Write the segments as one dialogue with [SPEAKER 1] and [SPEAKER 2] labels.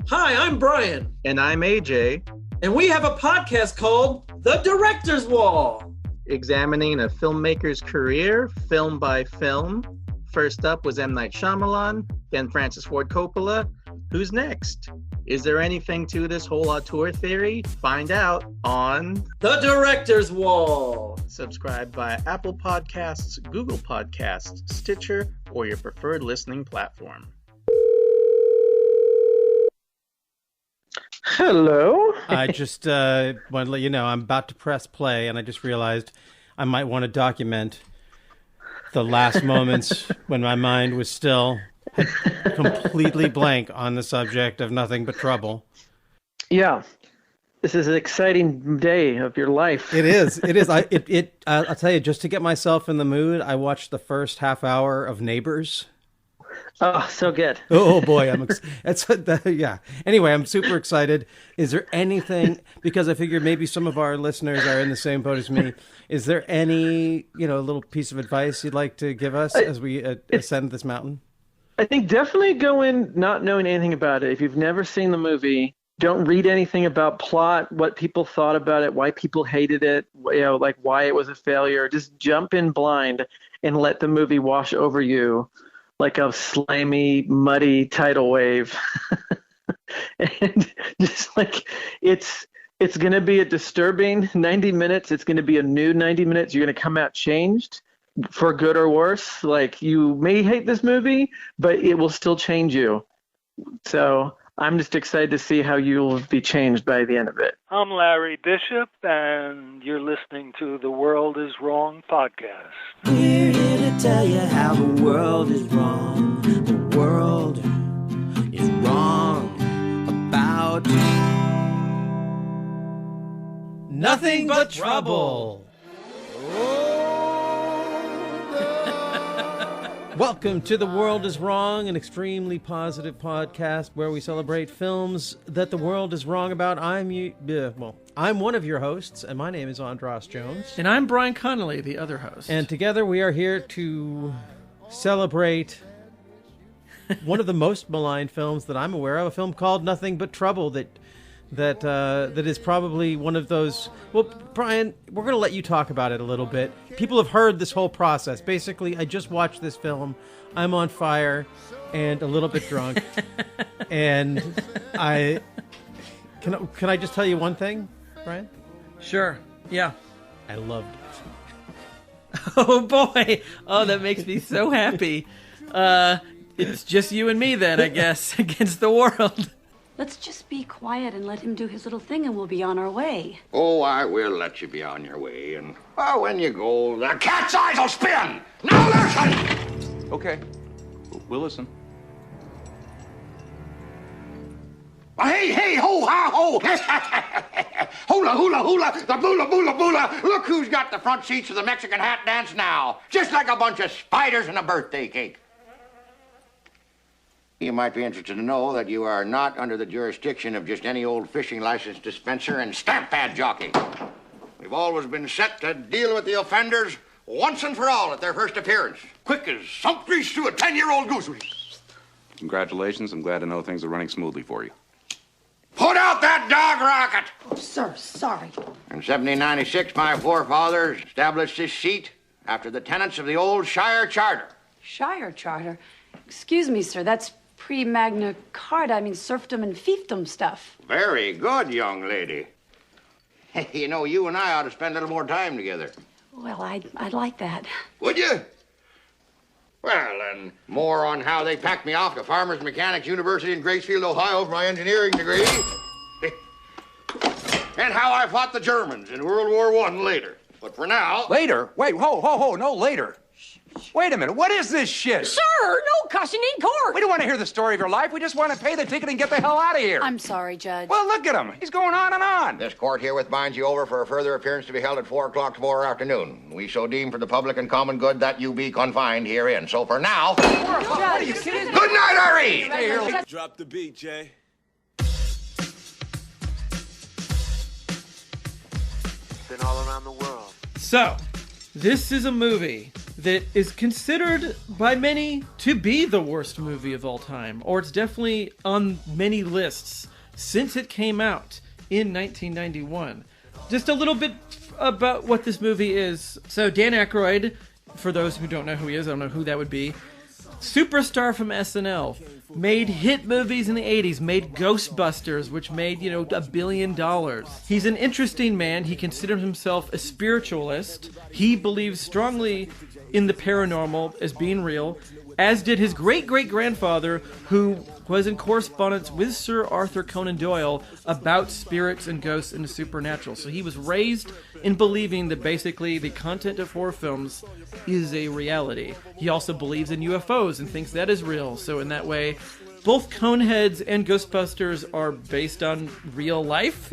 [SPEAKER 1] Hi, I'm Bryan.
[SPEAKER 2] And I'm AJ.
[SPEAKER 1] And we have a podcast called The Director's Wall,
[SPEAKER 2] examining a filmmaker's career, film by film. First up was M. Night Shyamalan, then Francis Ford Coppola. Who's next? Is there anything to this whole auteur theory? Find out on
[SPEAKER 1] The Director's Wall.
[SPEAKER 2] Subscribe via Apple Podcasts, Google Podcasts, Stitcher, or your preferred listening platform.
[SPEAKER 3] Hello.
[SPEAKER 4] I just want to let you know I'm about to press play, and I just realized I might want to document the last moments when my mind was still completely blank on the subject of Nothing But Trouble.
[SPEAKER 3] Yeah, this is an exciting day of your life.
[SPEAKER 4] It is. It is. I'll tell you, just to get myself in the mood, I watched the first half hour of Neighbors.
[SPEAKER 3] Oh, so good.
[SPEAKER 4] Oh boy, yeah. Anyway, I'm super excited. Is there anything, because I figure maybe some of our listeners are in the same boat as me, is there any, little piece of advice you'd like to give us as we ascend this mountain?
[SPEAKER 3] I think definitely go in not knowing anything about it. If you've never seen the movie, don't read anything about plot, what people thought about it, why people hated it, like why it was a failure. Just jump in blind and let the movie wash over you like a slimy, muddy tidal wave. And just like it's going to be a disturbing 90 minutes. It's going to be a new 90 minutes. You're going to come out changed for good or worse. Like, you may hate this movie, but it will still change you. So I'm just excited to see how you'll be changed by the end of it.
[SPEAKER 5] I'm Larry Bishop, and you're listening to The World Is Wrong podcast.
[SPEAKER 6] We're here to tell you how the world is wrong. The world is wrong about
[SPEAKER 4] Nothing But Trouble. Welcome to The World Is Wrong, an extremely positive podcast where we celebrate films that the world is wrong about. I'm one of your hosts, and my name is Andras Jones.
[SPEAKER 1] And I'm Bryan Connolly, the other host.
[SPEAKER 4] And together we are here to celebrate one of the most maligned films that I'm aware of, a film called Nothing But Trouble that is probably one of those. Well, Bryan, we're going to let you talk about it a little bit. People have heard this whole process. Basically, I just watched this film. I'm on fire and a little bit drunk. And can I just tell you one thing, Bryan?
[SPEAKER 1] Sure. Yeah.
[SPEAKER 4] I loved it.
[SPEAKER 1] Oh boy. Oh, that makes me so happy. It's just you and me then, I guess, against the world.
[SPEAKER 7] Let's just be quiet and let him do his little thing, and we'll be on our way.
[SPEAKER 8] Oh, I will let you be on your way, and when you go, the cat's eyes will spin! Now listen!
[SPEAKER 9] Okay, we'll listen.
[SPEAKER 8] Hey, ho, ha, ho! Hula, hula, hula, the bula, bula, bula! Look who's got the front seats of the Mexican hat dance now! Just like a bunch of spiders in a birthday cake. You might be interested to know that you are not under the jurisdiction of just any old fishing license dispenser and stamp pad jockey. We've always been set to deal with the offenders once and for all at their first appearance. Quick as sump grease through a 10-year-old goose.
[SPEAKER 9] Congratulations. I'm glad to know things are running smoothly for you.
[SPEAKER 8] Put out that dog rocket!
[SPEAKER 7] Oh, sir, sorry.
[SPEAKER 8] In 1796, my forefathers established this seat after the tenets of the old Shire Charter.
[SPEAKER 7] Shire Charter? Excuse me, sir, that's pre-Magna Carta, serfdom and fiefdom stuff.
[SPEAKER 8] Very good, young lady. Hey, you and I ought to spend a little more time together.
[SPEAKER 7] Well, I'd like that.
[SPEAKER 8] Would you? Well, and more on how they packed me off to Farmers Mechanics University in Gracefield, Ohio for my engineering degree. And how I fought the Germans in World War I later. But for now...
[SPEAKER 9] Later? Wait, ho, no later. Wait a minute, what is this shit?
[SPEAKER 10] Sir, no cussing in court.
[SPEAKER 9] We don't want to hear the story of your life. We just want to pay the ticket and get the hell out of here.
[SPEAKER 7] I'm sorry, Judge.
[SPEAKER 9] Well, look at him. He's going on and on.
[SPEAKER 8] This court herewith binds you over for a further appearance to be held at 4 o'clock tomorrow afternoon. We so deem for the public and common good that you be confined herein. So for now...
[SPEAKER 9] What are you kidding?
[SPEAKER 8] Good night, Irene!
[SPEAKER 9] Stay here.
[SPEAKER 11] Drop the beat, Jay.
[SPEAKER 1] Been all around the world. So, this is a movie that is considered by many to be the worst movie of all time, or it's definitely on many lists since it came out in 1991. Just a little bit about what this movie is. So Dan Aykroyd, for those who don't know who he is, I don't know who that would be, superstar from SNL, made hit movies in the 80s, made Ghostbusters, which made, $1 billion. He's an interesting man. He considers himself a spiritualist. He believes strongly in the paranormal as being real, as did his great-great-grandfather, who was in correspondence with Sir Arthur Conan Doyle about spirits and ghosts and the supernatural. So he was raised in believing that basically the content of horror films is a reality. He also believes in UFOs and thinks that is real. So in that way, both Coneheads and Ghostbusters are based on real life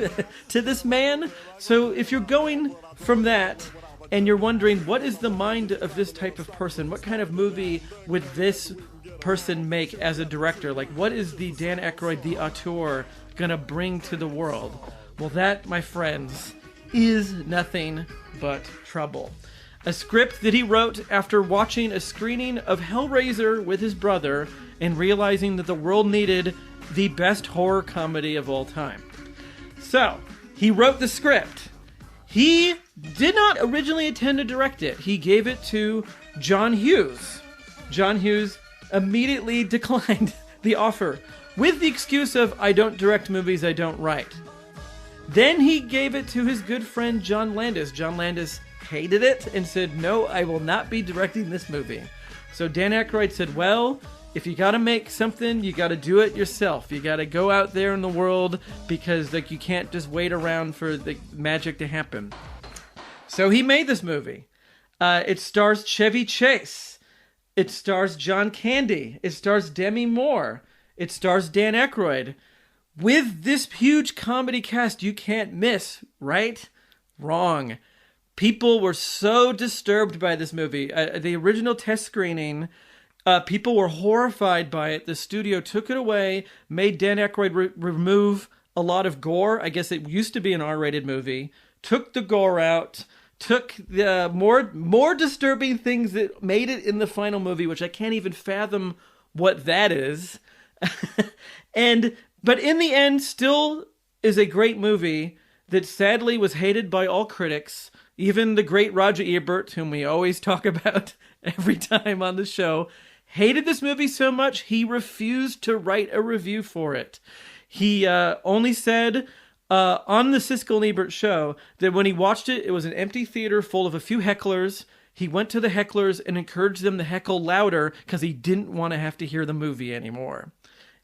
[SPEAKER 1] to this man. So if you're going from that and you're wondering, what is the mind of this type of person? What kind of movie would this person make as a director? Like, what is the Dan Aykroyd, the auteur, gonna bring to the world? Well, that, my friends, is nothing but trouble. A script that he wrote after watching a screening of Hellraiser with his brother and realizing that the world needed the best horror comedy of all time. So, he wrote the script. He did not originally intend to direct it. He gave it to John Hughes. John Hughes immediately declined the offer with the excuse of, I don't direct movies, I don't write. Then he gave it to his good friend John Landis. John Landis hated it and said, no, I will not be directing this movie. So Dan Aykroyd said, well, if you gotta make something, you gotta do it yourself. You gotta go out there in the world because you can't just wait around for the magic to happen. So he made this movie. It stars Chevy Chase. It stars John Candy. It stars Demi Moore. It stars Dan Aykroyd. With this huge comedy cast you can't miss, right? Wrong. People were so disturbed by this movie. The original test screening, people were horrified by it. The studio took it away, made Dan Aykroyd remove a lot of gore. I guess it used to be an R-rated movie. Took the gore out. Took the more disturbing things that made it in the final movie, which I can't even fathom what that is. But in the end, still is a great movie that sadly was hated by all critics. Even the great Roger Ebert, whom we always talk about every time on the show, hated this movie so much he refused to write a review for it. He only said on the Siskel and Ebert show that when he watched it, it was an empty theater full of a few hecklers. He went to the hecklers and encouraged them to heckle louder because he didn't want to have to hear the movie anymore.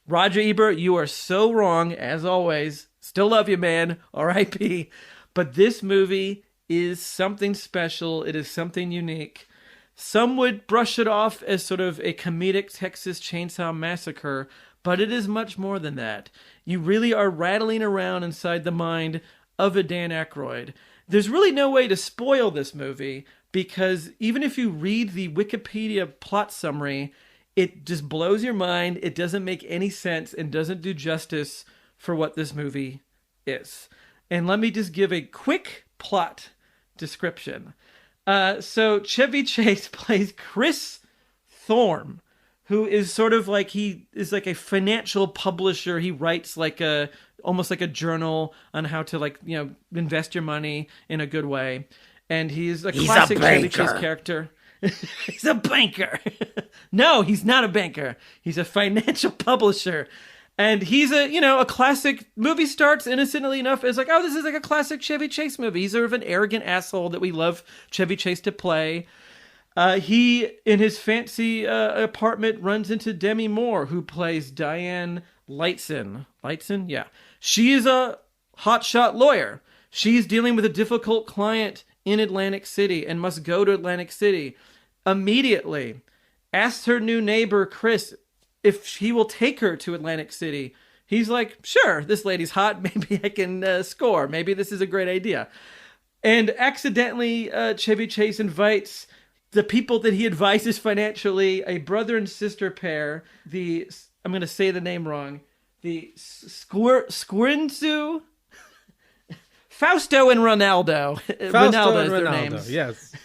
[SPEAKER 1] Roger Ebert, you are so wrong, as always. Still love you, man. R.I.P. But this movie is something special. It is something unique. Some would brush it off as sort of a comedic Texas Chainsaw Massacre, but it is much more than that. You really are rattling around inside the mind of a Dan Aykroyd. There's really no way to spoil this movie, because even if you read the Wikipedia plot summary, it just blows your mind. It doesn't make any sense and doesn't do justice for what this movie is. And let me just give a quick plot description. So Chevy Chase plays Chris Thorne, who is sort of like, he is like a financial publisher. He writes almost like a journal on how to invest your money in a good way. And he's a classic Chevy Chase character. He's a banker. No, he's not a banker. He's a financial publisher. And he's a classic. Movie starts innocently enough as this is like a classic Chevy Chase movie. He's sort of an arrogant asshole that we love Chevy Chase to play. He, in his fancy apartment, runs into Demi Moore, who plays Diane Lightson. Lightson? Yeah. She is a hotshot lawyer. She's dealing with a difficult client in Atlantic City and must go to Atlantic City immediately. Asks her new neighbor, Chris, if he will take her to Atlantic City. He's like, sure, this lady's hot. Maybe I can score. Maybe this is a great idea. And accidentally, Chevy Chase invites the people that he advises financially, a brother and sister pair, I'm going to say the name wrong, the Squinzu, Fausto and Ronaldo.
[SPEAKER 4] Fausto
[SPEAKER 1] Ronaldo
[SPEAKER 4] and
[SPEAKER 1] is their
[SPEAKER 4] Ronaldo,
[SPEAKER 1] names.
[SPEAKER 4] yes.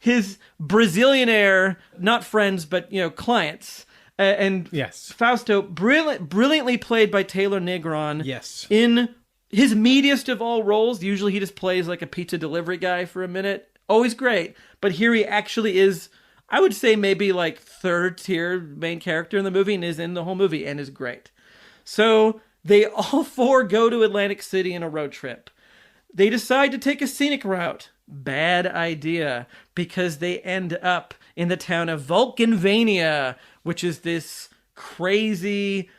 [SPEAKER 1] his Brazilianaire, not friends, but, clients. And
[SPEAKER 4] yes,
[SPEAKER 1] Fausto, brilliantly played by Taylor Negron.
[SPEAKER 4] Yes.
[SPEAKER 1] In his meatiest of all roles. Usually he just plays like a pizza delivery guy for a minute. Always great. But here he actually is, I would say maybe like third tier main character in the movie and is in the whole movie and is great. So they all four go to Atlantic City in a road trip. They decide to take a scenic route. Bad idea, because they end up in the town of Vulcanvania, which is this crazy,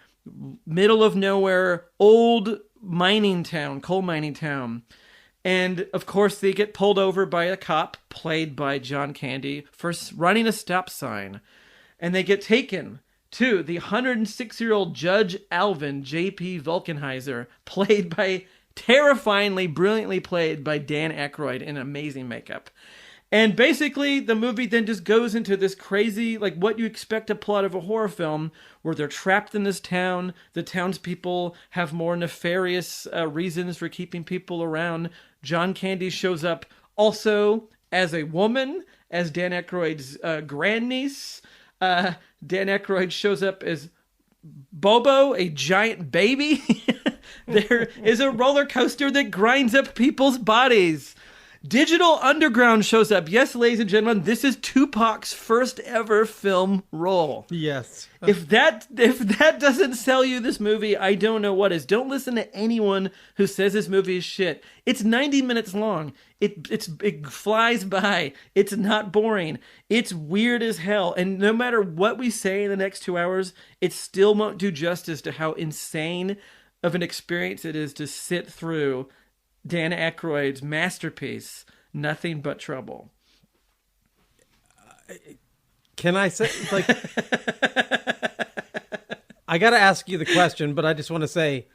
[SPEAKER 1] middle of nowhere, old mining town, coal mining town. And, of course, they get pulled over by a cop, played by John Candy, for running a stop sign. And they get taken to the 106-year-old Judge Alvin J.P. Vulcanheiser, played by, terrifyingly, brilliantly played by Dan Aykroyd in amazing makeup. And basically, the movie then just goes into this crazy, like what you expect a plot of a horror film, where they're trapped in this town. The townspeople have more nefarious reasons for keeping people around. John Candy shows up also as a woman, as Dan Aykroyd's grandniece. Dan Aykroyd shows up as Bobo, a giant baby. There is a roller coaster that grinds up people's bodies. Digital Underground shows up. Yes, ladies and gentlemen, this is Tupac's first ever film role.
[SPEAKER 4] Yes.
[SPEAKER 1] If that doesn't sell you this movie, I don't know what is. Don't listen to anyone who says this movie is shit. It's 90 minutes long. It flies by. It's not boring. It's weird as hell. And no matter what we say in the next 2 hours, it still won't do justice to how insane of an experience it is to sit through Dan Aykroyd's masterpiece, Nothing But Trouble.
[SPEAKER 4] Can I say, like, I got to ask you the question, but I just want to say,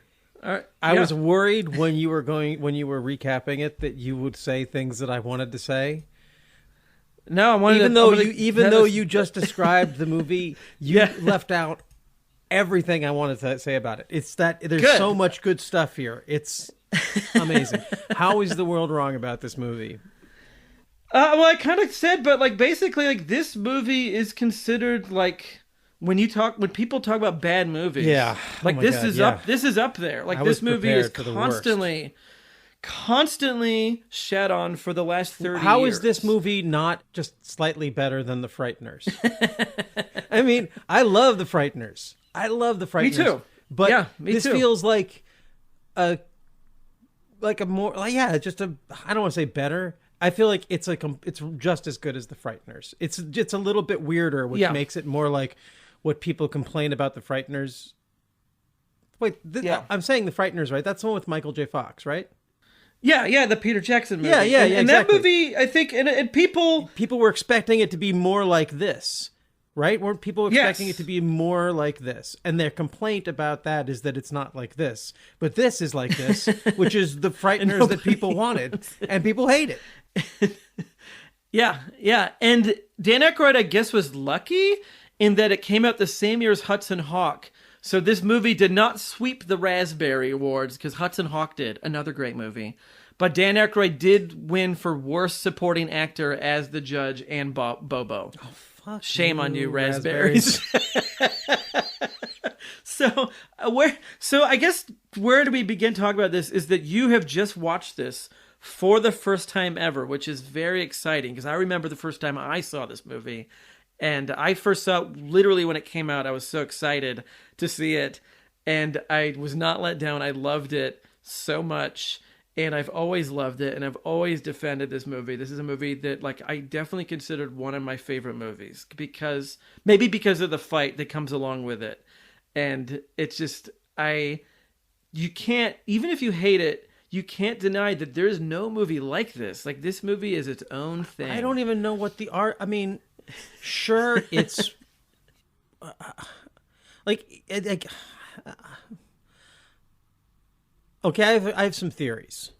[SPEAKER 4] I was worried when you were recapping it that you would say things that I wanted to say.
[SPEAKER 1] No, I wanted
[SPEAKER 4] even though you just described the movie, you left out everything I wanted to say about it. It's that there's so much good stuff here. It's amazing. How is the world wrong about this movie?
[SPEAKER 1] Well, I kind of said, but like basically, like this movie is considered like when people talk about bad movies.
[SPEAKER 4] Yeah,
[SPEAKER 1] like this is up there. Like this movie is constantly shat on for the last 30 years.
[SPEAKER 4] How is this movie not just slightly better than The Frighteners? I mean, I love The Frighteners.
[SPEAKER 1] Me too.
[SPEAKER 4] But
[SPEAKER 1] this
[SPEAKER 4] feels like a more I don't want to say better. I feel like it's just as good as The Frighteners. It's a little bit weirder, which makes it more like what people complain about The Frighteners. Wait, I'm saying The Frighteners, right? That's the one with Michael J. Fox, right?
[SPEAKER 1] Yeah, the Peter Jackson movie.
[SPEAKER 4] Yeah,
[SPEAKER 1] and
[SPEAKER 4] exactly.
[SPEAKER 1] That movie, I think, and people
[SPEAKER 4] were expecting it to be more like this. Right? Weren't people expecting it to be more like this? And their complaint about that is that it's not like this. But this is like this, which is the Frighteners that people wanted. And people hate it.
[SPEAKER 1] Yeah. And Dan Aykroyd, I guess, was lucky in that it came out the same year as Hudson Hawk. So this movie did not sweep the Raspberry Awards because Hudson Hawk did. Another great movie. But Dan Aykroyd did win for Worst Supporting Actor as the judge and Bobo.
[SPEAKER 4] Oh, fuck.
[SPEAKER 1] Shame on you, raspberries. So I guess where do we begin talking about this is that you have just watched this for the first time ever, which is very exciting because I remember the first time I saw this movie. And I first saw it literally when it came out. I was so excited to see it. And I was not let down. I loved it so much. And I've always loved it, and I've always defended this movie. This is a movie that, like, I definitely considered one of my favorite movies because of the fight that comes along with it. And it's just, you can't, even if you hate it, you can't deny that there is no movie like this. Like, this movie is its own thing.
[SPEAKER 4] I don't even know what the art, I mean, sure, it's, okay, I have some theories.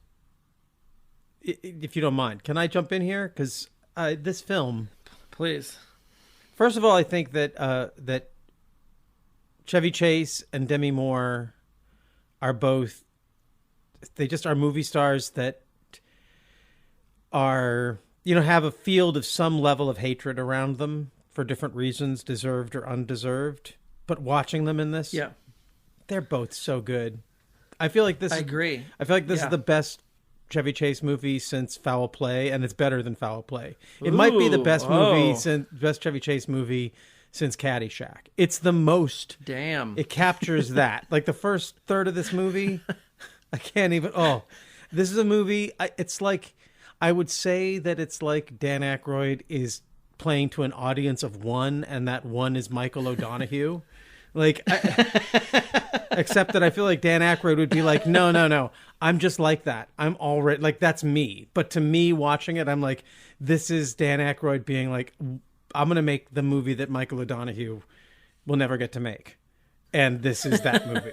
[SPEAKER 4] If you don't mind, can I jump in here? Because this film,
[SPEAKER 1] please.
[SPEAKER 4] First of all, I think that Chevy Chase and Demi Moore are both. They just are movie stars that are have a field of some level of hatred around them for different reasons, deserved or undeserved. But watching them in this, they're both so good. I feel like this.
[SPEAKER 1] I agree.
[SPEAKER 4] I feel like this is the best Chevy Chase movie since Foul Play, and it's better than Foul Play. It might be the best best Chevy Chase movie since Caddyshack. It's the most.
[SPEAKER 1] Damn.
[SPEAKER 4] It captures that. Like the first third of this movie, I can't even. Oh, this is a movie. It's like, I would say that it's like Dan Aykroyd is playing to an audience of one, and that one is Michael O'Donoghue. Except that I feel like Dan Aykroyd would be like, no, I'm just like that. I'm already like, that's me. But to me, watching it, I'm like, this is Dan Aykroyd being like, I'm going to make the movie that Michael O'Donoghue will never get to make. And this is that movie.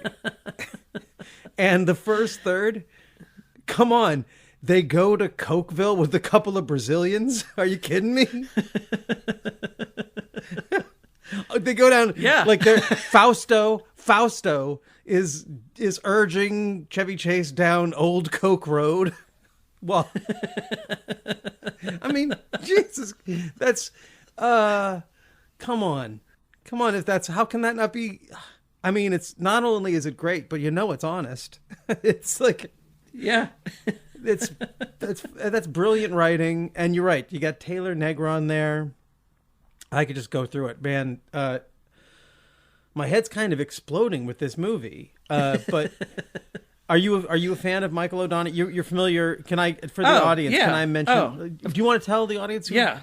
[SPEAKER 4] And the first third, come on. They go to Cokeville with a couple of Brazilians. Are you kidding me? They go down, like they're Fausto is urging Chevy Chase down Old Coke Road. Well, I mean, Jesus, that's come on. If that's, how can that not be? I mean, it's not only is it great, but it's honest. It's like, that's brilliant writing. And you're right, you got Taylor Negron there. I could just go through it, man. My head's kind of exploding with this movie. But are you a fan of Michael O'Donoghue? You're familiar? Can I, for the audience? Can I mention? Do you want to tell the audience? Yeah.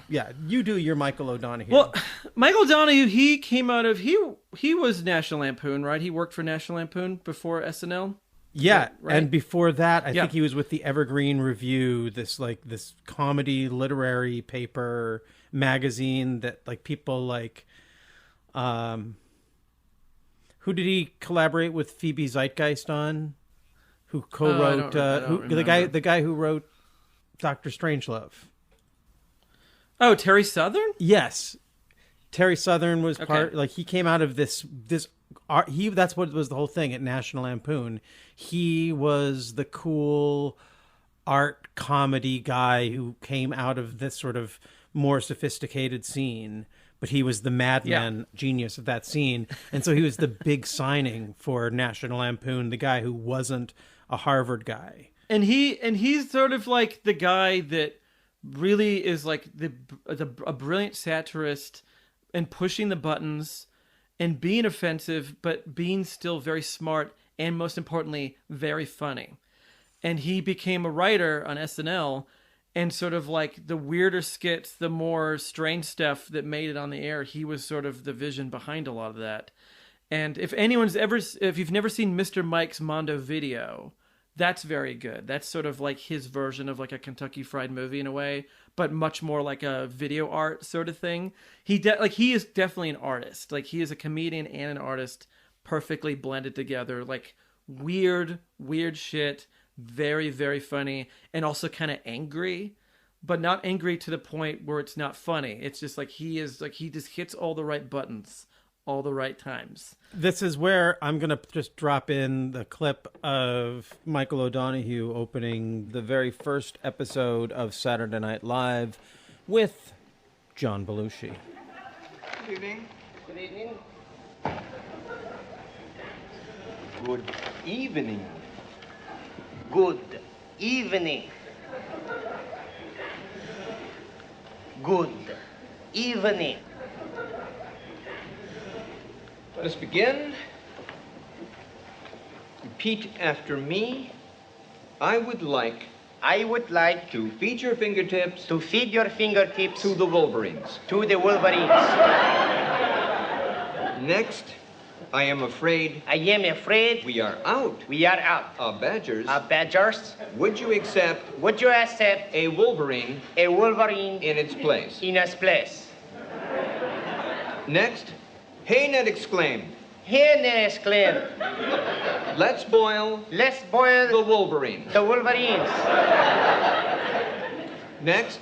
[SPEAKER 4] You do your Michael O'Donoghue.
[SPEAKER 1] Well, Michael O'Donoghue, he came out of he was National Lampoon, right? He worked for National Lampoon before SNL.
[SPEAKER 4] Yeah, right? And before that, I think he was with the Evergreen Review, this comedy literary paper magazine that like people like. Who did he collaborate with Phoebe Zeitgeist on? Who co-wrote the guy who wrote Dr. Strangelove?
[SPEAKER 1] Oh, Terry Southern?
[SPEAKER 4] Yes, Terry Southern was part. Like he came out of this art. That's what was the whole thing at National Lampoon. He was the cool art comedy guy who came out of this sort of more sophisticated scene. But he was the madman genius of that scene. And so he was the big signing for National Lampoon, the guy who wasn't a Harvard guy. And
[SPEAKER 1] he's sort of like the guy that really is like a brilliant satirist and pushing the buttons and being offensive, but being still very smart and most importantly, very funny. And he became a writer on SNL. And sort of like the weirder skits, the more strange stuff that made it on the air, he was sort of the vision behind a lot of that. And if you've never seen Mr. Mike's Mondo Video, that's very good. That's sort of like his version of like a Kentucky Fried Movie in a way, but much more like a video art sort of thing. He is definitely an artist. Like he is a comedian and an artist, perfectly blended together. Like weird shit. Very, very funny, and also kind of angry, but not angry to the point where it's not funny. It's just like he just hits all the right buttons all the right times.
[SPEAKER 4] This is where I'm going to just drop in the clip of Michael O'Donoghue opening the very first episode of Saturday Night Live with John Belushi.
[SPEAKER 11] Good evening.
[SPEAKER 12] Good evening.
[SPEAKER 11] Good evening.
[SPEAKER 12] Good evening. Good evening.
[SPEAKER 11] Let us begin. Repeat after me. I would like
[SPEAKER 12] to
[SPEAKER 11] feed your fingertips
[SPEAKER 12] to
[SPEAKER 11] to the Wolverines.
[SPEAKER 12] To the Wolverines.
[SPEAKER 11] Next, I am afraid
[SPEAKER 12] we are out.
[SPEAKER 11] Badgers. Would you accept
[SPEAKER 12] a
[SPEAKER 11] Wolverine in its place? Next, Haynett exclaimed. Let's boil the Wolverines. Next.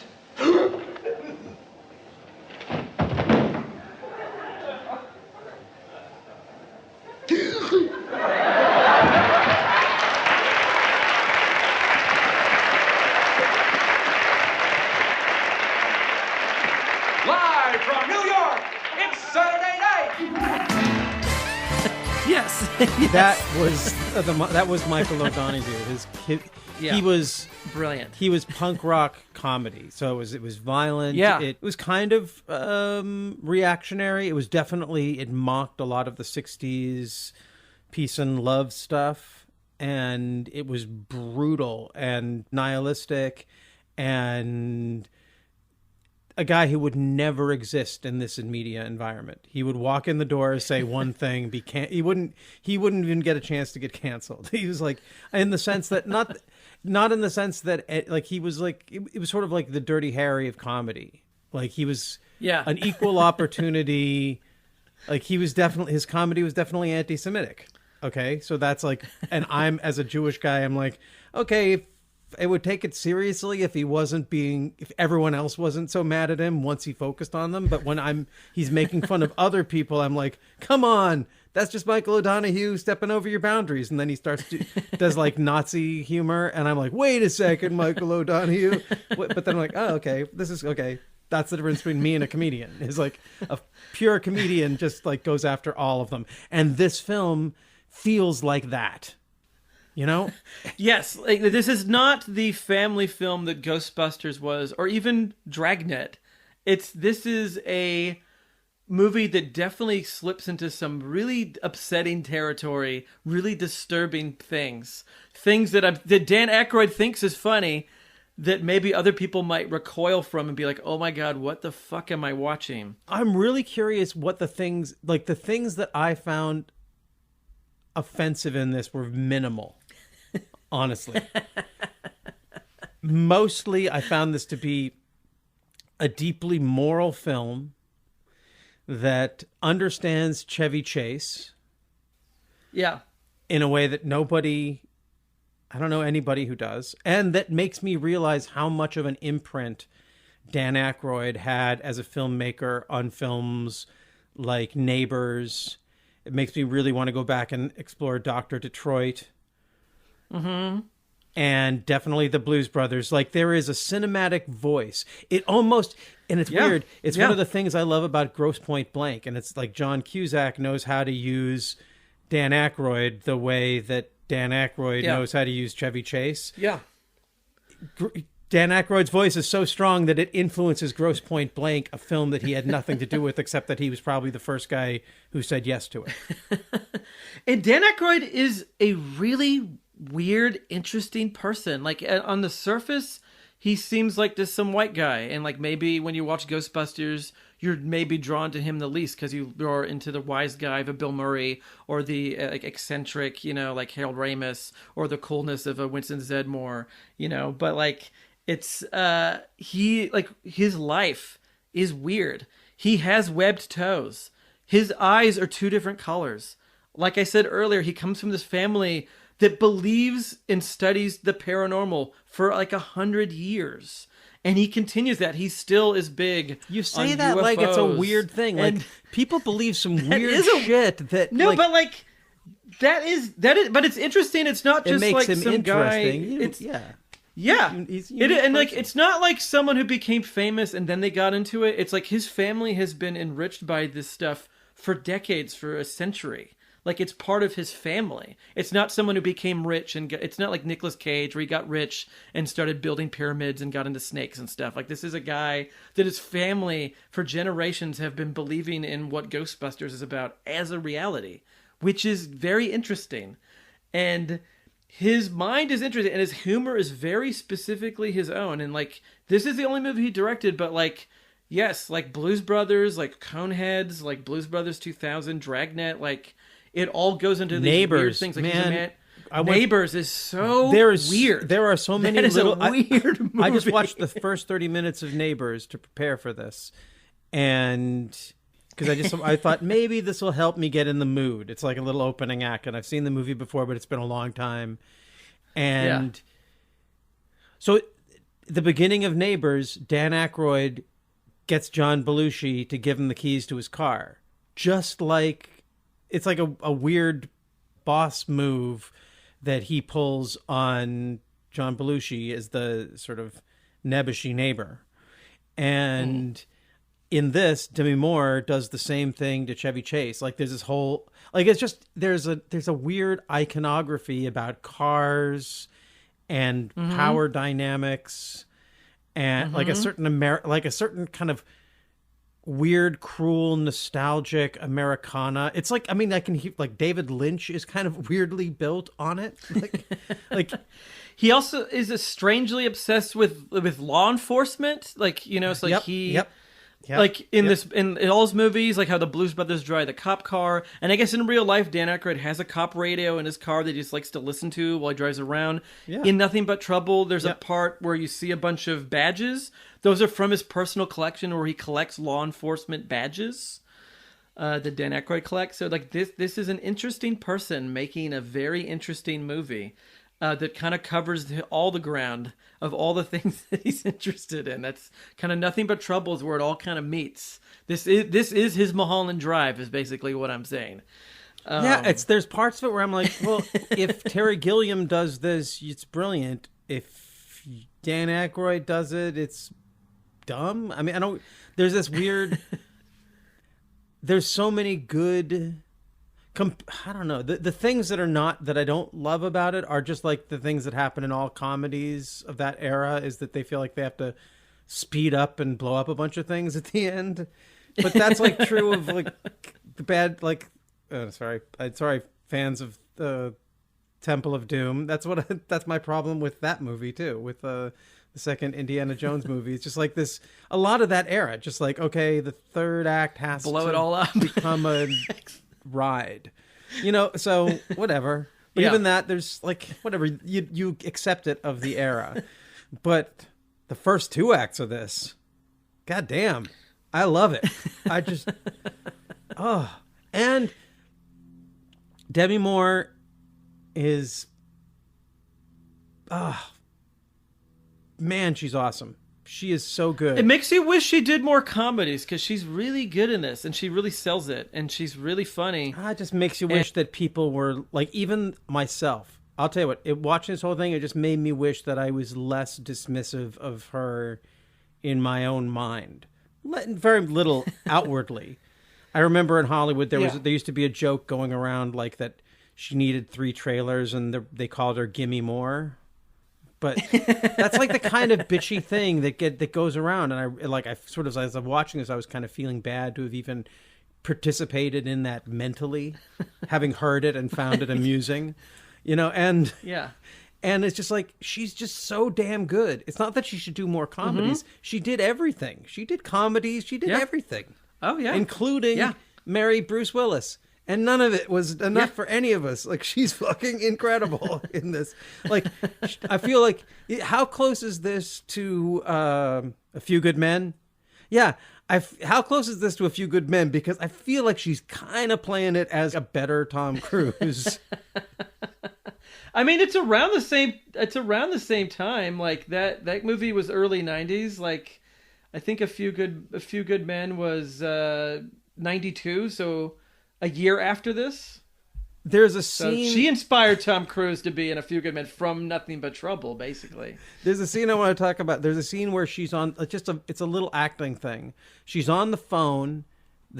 [SPEAKER 4] that was Michael O'Donoghue. He was
[SPEAKER 1] brilliant.
[SPEAKER 4] He was punk rock comedy, so it was violent.
[SPEAKER 1] Yeah.
[SPEAKER 4] It was kind of reactionary. It mocked a lot of the '60s peace and love stuff, and it was brutal and nihilistic, and a guy who would never exist in this media environment. He would walk in the door, say one thing, he wouldn't even get a chance to get canceled. He was like, in the sense that not in the sense that like he was like, it was sort of like the Dirty Harry of comedy. Like he was an equal opportunity. Like his comedy was definitely anti-Semitic. Okay. So that's like, and I'm, as a Jewish guy, I'm like, okay, I would take it seriously if everyone else wasn't so mad at him once he focused on them. But when he's making fun of other people, I'm like, come on, that's just Michael O'Donoghue stepping over your boundaries. And then he does like Nazi humor. And I'm like, wait a second, Michael O'Donoghue. But then I'm like, oh, okay, this is okay. That's the difference between me and a comedian. Is like a pure comedian just like goes after all of them. And this film feels like that. You know?
[SPEAKER 1] Yes, like, this is not the family film that Ghostbusters was, or even Dragnet. This is a movie that definitely slips into some really upsetting territory, really disturbing things that Dan Aykroyd thinks is funny, that maybe other people might recoil from and be like, oh my God, what the fuck am I watching?
[SPEAKER 4] I'm really curious what the things that I found offensive in this were minimal. Honestly. Mostly, I found this to be a deeply moral film that understands Chevy Chase.
[SPEAKER 1] Yeah.
[SPEAKER 4] In a way that I don't know anybody who does. And that makes me realize how much of an imprint Dan Aykroyd had as a filmmaker on films like Neighbors. It makes me really want to go back and explore Dr. Detroit.
[SPEAKER 1] Mm-hmm.
[SPEAKER 4] And definitely the Blues Brothers. Like, there is a cinematic voice. It almost, and it's weird. It's one of the things I love about Grosse Pointe Blank. And it's like John Cusack knows how to use Dan Aykroyd the way that Dan Aykroyd knows how to use Chevy Chase.
[SPEAKER 1] Yeah.
[SPEAKER 4] Dan Aykroyd's voice is so strong that it influences Grosse Pointe Blank, a film that he had nothing to do with, except that he was probably the first guy who said yes to it.
[SPEAKER 1] And Dan Aykroyd is a really weird, interesting person. Like, on the surface, he seems like just some white guy. And like, maybe when you watch Ghostbusters, you're maybe drawn to him the least because you're into the wise guy of a Bill Murray, or the like eccentric, like Harold Ramis, or the coolness of a Winston Zeddemore, but like, it's his life is weird. He has webbed toes. His eyes are two different colors. Like I said earlier, he comes from this family that believes and studies the paranormal for like 100 years. And he continues that. He still is big.
[SPEAKER 4] You say
[SPEAKER 1] on
[SPEAKER 4] that
[SPEAKER 1] UFOs.
[SPEAKER 4] like it's a weird thing.
[SPEAKER 1] And
[SPEAKER 4] like, people believe some weird shit that...
[SPEAKER 1] No,
[SPEAKER 4] like,
[SPEAKER 1] but like, that is, but it's interesting. It's not just
[SPEAKER 4] it makes
[SPEAKER 1] like
[SPEAKER 4] him
[SPEAKER 1] some
[SPEAKER 4] interesting.
[SPEAKER 1] guy. It's,
[SPEAKER 4] yeah.
[SPEAKER 1] He's like, it's not like someone who became famous and then they got into it. It's like his family has been enriched by this stuff for decades, for a century. Like, it's part of his family. It's not someone who became rich it's not like Nicolas Cage, where he got rich and started building pyramids and got into snakes and stuff. Like, this is a guy that his family for generations have been believing in what Ghostbusters is about as a reality, which is very interesting. And his mind is interesting, and his humor is very specifically his own. And like, this is the only movie he directed, but like, yes, like Blues Brothers, like Coneheads, like Blues Brothers 2000, Dragnet, like, it all goes into these
[SPEAKER 4] Neighbors,
[SPEAKER 1] weird things. Like,
[SPEAKER 4] man,
[SPEAKER 1] Neighbors is so weird.
[SPEAKER 4] There are so many
[SPEAKER 1] little... weird movie.
[SPEAKER 4] I just watched the first 30 minutes of Neighbors to prepare for this. And because I thought maybe this will help me get in the mood. It's like a little opening act. And I've seen the movie before, but it's been a long time. And so the beginning of Neighbors, Dan Aykroyd gets John Belushi to give him the keys to his car. Just like... It's like a weird boss move that he pulls on John Belushi as the sort of nebbishy neighbor. And in this, Demi Moore does the same thing to Chevy Chase. Like there's this whole, like it's just there's a weird iconography about cars and power dynamics and like a certain kind of weird, cruel, nostalgic Americana. It's like, I mean, like David Lynch is kind of weirdly built on it. Like
[SPEAKER 1] he also is strangely obsessed with law enforcement. Like, you know, it's like like in all his movies, like how the Blues Brothers drive the cop car. And I guess in real life, Dan Aykroyd has a cop radio in his car that he just likes to listen to while he drives around. Yeah. In Nothing But Trouble, there's a part where you see a bunch of badges. Those are from his personal collection where he collects law enforcement badges that Dan Aykroyd collects. So like this is an interesting person making a very interesting movie that kind of covers all the ground of all the things that he's interested in. That's kind of Nothing But Trouble is where it all kind of meets. This is his Mulholland Drive is basically what I'm saying.
[SPEAKER 4] There's parts of it where I'm like, well, if Terry Gilliam does this, it's brilliant. If Dan Aykroyd does it, it's dumb. I mean, there's this weird, there's so many good, I don't know. The things that I don't love about it are just like the things that happen in all comedies of that era, is that they feel like they have to speed up and blow up a bunch of things at the end. But that's like true of like the bad, like, sorry, fans of the Temple of Doom. That's my problem with that movie too, with the second Indiana Jones movie. It's just like this, a lot of that era, just like, okay, the third act has
[SPEAKER 1] blow
[SPEAKER 4] to
[SPEAKER 1] it all up,
[SPEAKER 4] become a ride, you know, so whatever. But even that, there's like, whatever, you accept it of the era. But the first two acts of this, goddamn, I love it. I just, and Demi Moore is, man, she's awesome. She is so good.
[SPEAKER 1] It makes you wish she did more comedies because she's really good in this and she really sells it and she's really funny.
[SPEAKER 4] It just makes you wish that people were like, even myself. I'll tell you what, watching this whole thing, it just made me wish that I was less dismissive of her in my own mind. Very little outwardly. I remember in Hollywood there used to be a joke going around like that she needed 3 trailers and they called her Gimme More. But that's like the kind of bitchy thing that goes around, and I sort of, as I'm watching this, I was kind of feeling bad to have even participated in that mentally, having heard it and found it amusing, you know. And and it's just like, she's just so damn good. It's not that she should do more comedies. She did everything. She did comedies. She did everything.
[SPEAKER 1] Oh yeah,
[SPEAKER 4] including marry Bruce Willis. And none of it was enough for any of us. Like, she's fucking incredible in this. Like, I feel like, how close is this to A Few Good Men? Yeah. How close is this to A Few Good Men? Because I feel like she's kind of playing it as a better Tom Cruise.
[SPEAKER 1] I mean, it's around the same time. Like that movie was early 90s. Like, I think A Few Good Men was 92. So a year after this,
[SPEAKER 4] there's a scene.
[SPEAKER 1] So she inspired Tom Cruise to be in A Few Good Men from Nothing But Trouble, basically.
[SPEAKER 4] There's a scene I want to talk about. There's a scene where she's on it's a little acting thing. She's on the phone.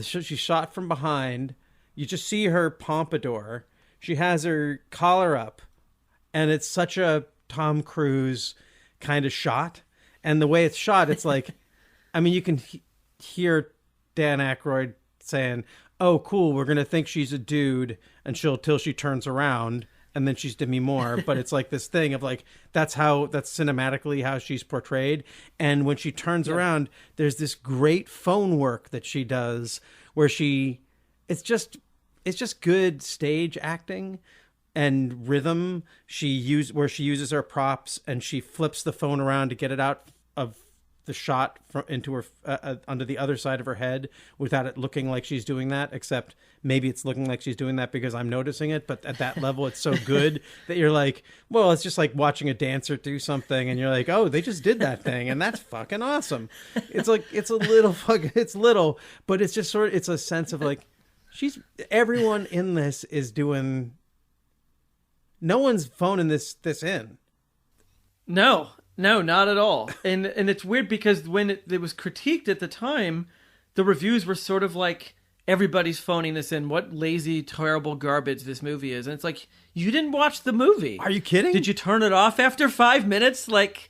[SPEAKER 4] She's shot from behind. You just see her pompadour. She has her collar up, and it's such a Tom Cruise kind of shot. And the way it's shot, it's like, I mean, you can hear Dan Aykroyd saying, "Oh, cool, we're gonna think she's a dude till she turns around, and then she's Demi Moore." But it's like this thing of like, that's cinematically how she's portrayed. And when she turns around, there's this great phone work that she does where it's just good stage acting and rhythm. She uses her props and she flips the phone around to get it out of the shot into her under the other side of her head without it looking like she's doing that, except maybe it's looking like she's doing that because I'm noticing it. But at that level, it's so good that you're like, well, it's just like watching a dancer do something and you're like, oh, they just did that thing and that's fucking awesome. It's like, it's little, but it's just sort of, it's a sense of like, everyone in this is doing, no one's phoning this in.
[SPEAKER 1] No, not at all. And it's weird because when it was critiqued at the time, the reviews were sort of like, everybody's phoning this in. What lazy, terrible garbage this movie is. And it's like, you didn't watch the movie.
[SPEAKER 4] Are you kidding?
[SPEAKER 1] Did you turn it off after 5 minutes? Like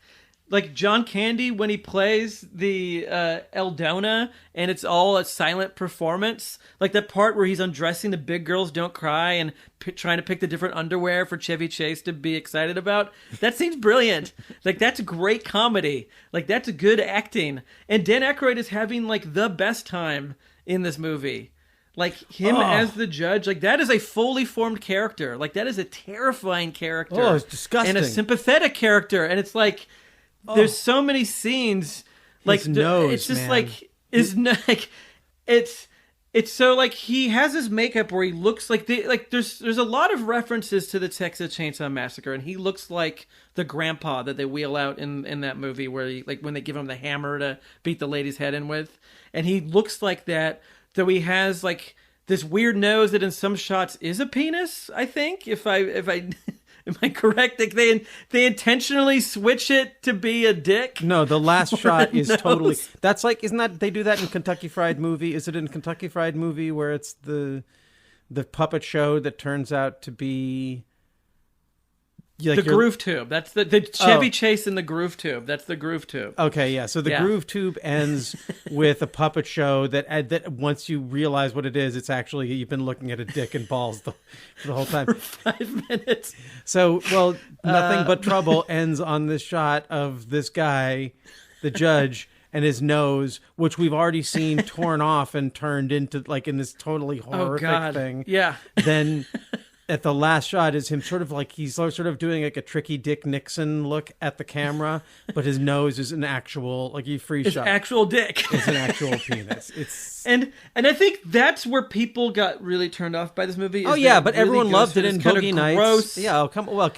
[SPEAKER 1] John Candy when he plays the Eldona, and it's all a silent performance. Like that part where he's undressing the Big Girls Don't Cry and trying to pick the different underwear for Chevy Chase to be excited about. That seems brilliant. Like that's great comedy. Like that's good acting. And Dan Aykroyd is having like the best time in this movie. Like him as the judge, like that is a fully formed character. Like that is a terrifying character.
[SPEAKER 4] Oh, it's disgusting.
[SPEAKER 1] And a sympathetic character. And it's like, there's so many scenes. Like
[SPEAKER 4] his nose,
[SPEAKER 1] it's just
[SPEAKER 4] man.
[SPEAKER 1] like, it's so like he has his makeup where he looks like there's a lot of references to the Texas Chainsaw Massacre, and he looks like the grandpa that they wheel out in that movie where he, like when they give him the hammer to beat the lady's head in with, and he looks like that. Though he has like this weird nose that in some shots is a penis. I think if I am I correct? Like they intentionally switch it to be a dick.
[SPEAKER 4] No, the last shot is
[SPEAKER 1] nose.
[SPEAKER 4] totally. That's like, isn't that they do that in Kentucky Fried Movie? Is it in Kentucky Fried Movie where it's the puppet show that turns out to be like
[SPEAKER 1] the groove tube? That's the Chevy Chase in the groove tube. That's the groove tube.
[SPEAKER 4] Okay, yeah. So the groove tube ends with a puppet show that once you realize what it is, it's actually you've been looking at a dick and balls for the whole time.
[SPEAKER 1] For 5 minutes.
[SPEAKER 4] So, well, Nothing But Trouble ends on this shot of this guy, the judge, and his nose, which we've already seen torn off and turned into like in this totally horrific thing.
[SPEAKER 1] Yeah.
[SPEAKER 4] Then at the last shot is him sort of like he's sort of doing like a tricky Dick Nixon look at the camera, but his nose is an actual like you free shot.
[SPEAKER 1] Actual dick.
[SPEAKER 4] It's an actual penis. It's
[SPEAKER 1] and I think that's where people got really turned off by this movie.
[SPEAKER 4] Oh yeah, but everyone loved it in Boogie Nights.
[SPEAKER 1] Gross.
[SPEAKER 4] Yeah,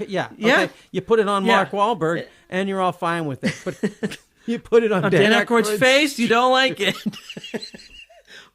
[SPEAKER 4] yeah. Okay. You put it on Mark Wahlberg and you're all fine with it. But you put it on Dan
[SPEAKER 1] Aykroyd's face, you don't like it.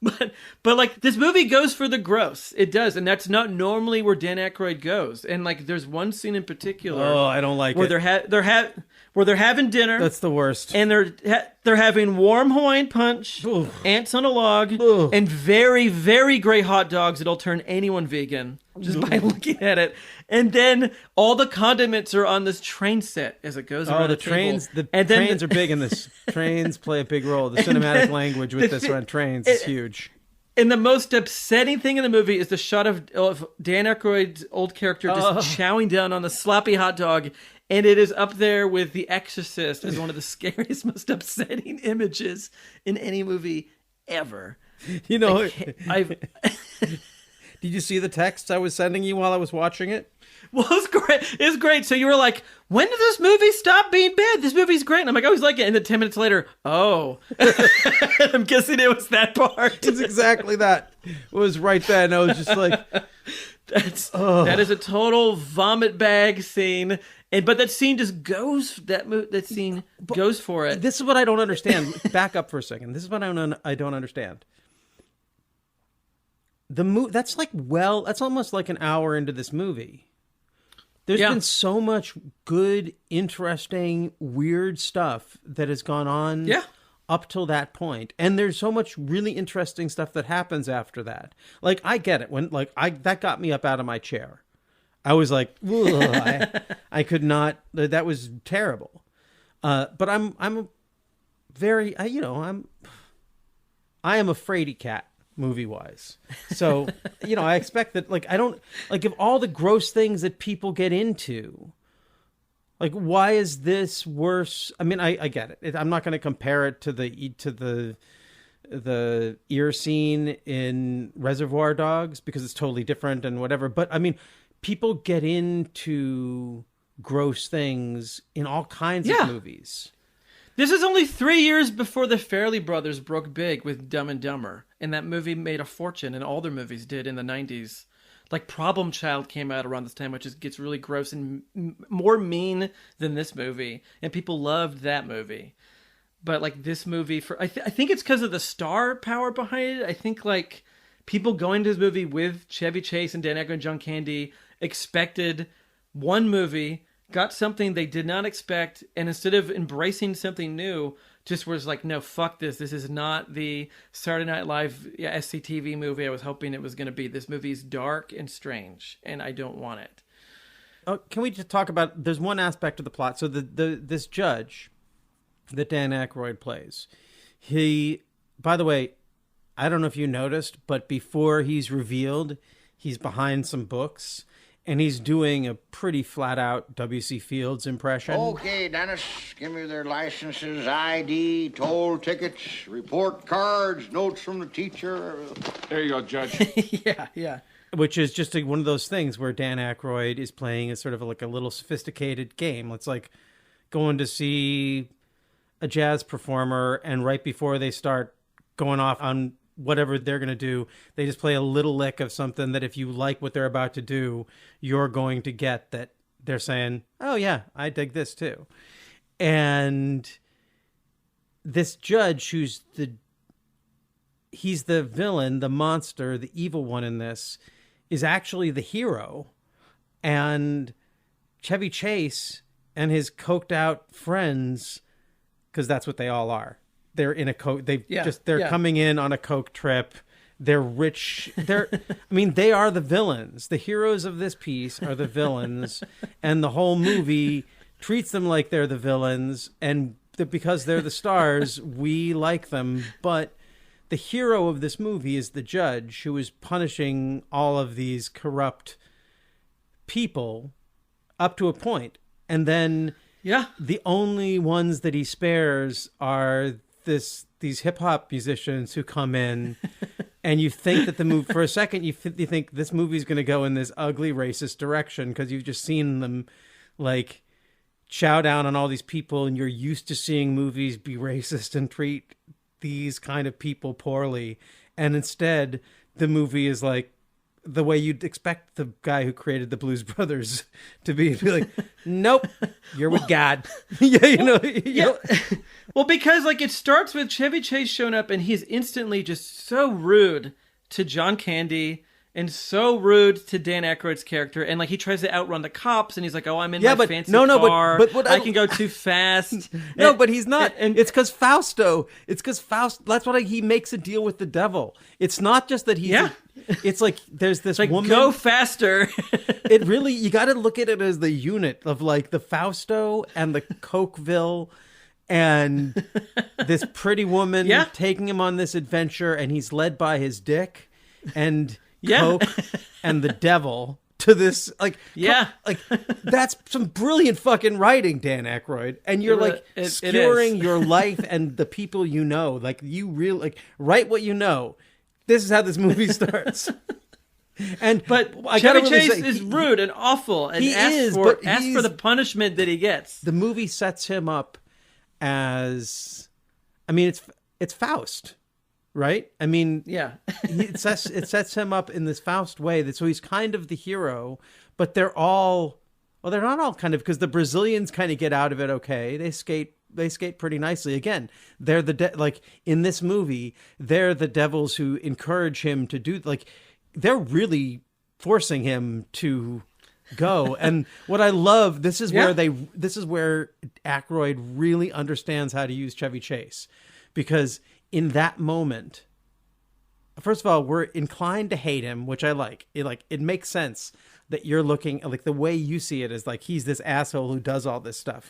[SPEAKER 1] But like this movie goes for the gross. It does, and that's not normally where Dan Aykroyd goes. And like there's one scene in particular.
[SPEAKER 4] Oh, I don't like
[SPEAKER 1] where
[SPEAKER 4] it.
[SPEAKER 1] They're having dinner.
[SPEAKER 4] That's the worst.
[SPEAKER 1] And they're having warm Hawaiian Punch, ants on a log, and very, very great hot dogs that'll turn anyone vegan just by looking at it. And then all the condiments are on this train set as it goes around the
[SPEAKER 4] trains.
[SPEAKER 1] table.
[SPEAKER 4] The trains are big in this. Trains play a big role. The cinematic language with this on trains is huge.
[SPEAKER 1] And the most upsetting thing in the movie is the shot of Dan Aykroyd's old character just chowing down on the sloppy hot dog. And it is up there with The Exorcist as one of the scariest, most upsetting images in any movie ever.
[SPEAKER 4] You know, did you see the texts I was sending you while I was watching it?
[SPEAKER 1] Well, it was great. It was great. So you were like, when did this movie stop being bad? This movie's great. And I'm like, I always like it. And then 10 minutes later, I'm guessing it was that part.
[SPEAKER 4] It's exactly that. It was right then. I was just like,
[SPEAKER 1] that is a total vomit bag scene. But that scene just goes. That scene goes for it.
[SPEAKER 4] This is what I don't understand. Back up for a second. This is what I don't understand. That's almost like an hour into this movie. There's been so much good, interesting, weird stuff that has gone on up till that point. And there's so much really interesting stuff that happens after that. Like, I get it. That got me up out of my chair. I was like, I could not, that was terrible. But I am a fraidy cat. Movie-wise. So, I expect that, I don't, of all the gross things that people get into, why is this worse? I mean, I get it. I'm not going to compare it to the ear scene in Reservoir Dogs because it's totally different and whatever. But, I mean, people get into gross things in all kinds of movies.
[SPEAKER 1] This is only 3 years before the Farrelly brothers broke big with Dumb and Dumber. And that movie made a fortune, and all their movies did in the 90s. Like Problem Child came out around this time, which gets really gross and more mean than this movie. And people loved that movie. But this movie, I think it's because of the star power behind it. I think people going to this movie with Chevy Chase and Dan Aykroyd and John Candy expected one movie, got something they did not expect, and instead of embracing something new, just was like, no, fuck this. This is not the Saturday Night Live SCTV movie I was hoping it was going to be. This movie's dark and strange, and I don't want it.
[SPEAKER 4] Oh, can we just talk about, there's one aspect of the plot. So this judge that Dan Aykroyd plays, he, by the way, I don't know if you noticed, but before he's revealed, he's behind some books, and he's doing a pretty flat-out W.C. Fields impression.
[SPEAKER 8] Okay, Dennis, give me their licenses, ID, toll tickets, report cards, notes from the teacher.
[SPEAKER 9] There you go, Judge.
[SPEAKER 1] Yeah.
[SPEAKER 4] Which is just one of those things where Dan Aykroyd is playing a sort of like a little sophisticated game. It's like going to see a jazz performer, and right before they start going off on whatever they're going to do, they just play a little lick of something that if you like what they're about to do, you're going to get that they're saying, oh yeah, I dig this too. And this judge he's the villain, the monster, the evil one in this, is actually the hero. And Chevy Chase and his coked out friends, because that's what they all are. They're in a coke. They're coming in on a coke trip. They're rich. They are the villains. The heroes of this piece are the villains, and the whole movie treats them like they're the villains. And because they're the stars, we like them. But the hero of this movie is the judge, who is punishing all of these corrupt people up to a point, and then the only ones that he spares are these hip hop musicians who come in, and you think that the movie, for a second, you think this movie's going to go in this ugly racist direction because you've just seen them like chow down on all these people, and you're used to seeing movies be racist and treat these kind of people poorly. And instead, the movie is like the way you'd expect the guy who created the Blues Brothers to be like, nope, you're with God.
[SPEAKER 1] Well, because like it starts with Chevy Chase showing up, and he's instantly just so rude to John Candy and so rude to Dan Aykroyd's character, and like he tries to outrun the cops, and he's like, "Oh, I'm in my fancy car. But I can go too fast."
[SPEAKER 4] But he's not. And it's because Fausto. It's because Faust. That's why he makes a deal with the devil. It's not just that he's. It's like there's this woman.
[SPEAKER 1] Go faster.
[SPEAKER 4] It really, you got to look at it as the unit of like the Fausto and the Cokeville, and this pretty woman taking him on this adventure, and he's led by his dick and Coke and the devil to this like that's some brilliant fucking writing, Dan Aykroyd. And you're skewering your life and the people you know, like you really like write what you know. This is how this movie starts. But
[SPEAKER 1] Chevy Chase is rude and awful, and asks for the punishment that he gets.
[SPEAKER 4] The movie sets him up as, it's Faust, right? It sets him up in this Faust way so he's kind of the hero, but they're not all kind of, because the Brazilians kind of get out of it okay. They skate pretty nicely. Again, they're in this movie, they're the devils who encourage him to do, they're really forcing him to go. And what I love, this is where Aykroyd really understands how to use Chevy Chase, because in that moment, first of all, we're inclined to hate him, which I like. It makes sense that you're looking like the way you see it is like he's this asshole who does all this stuff.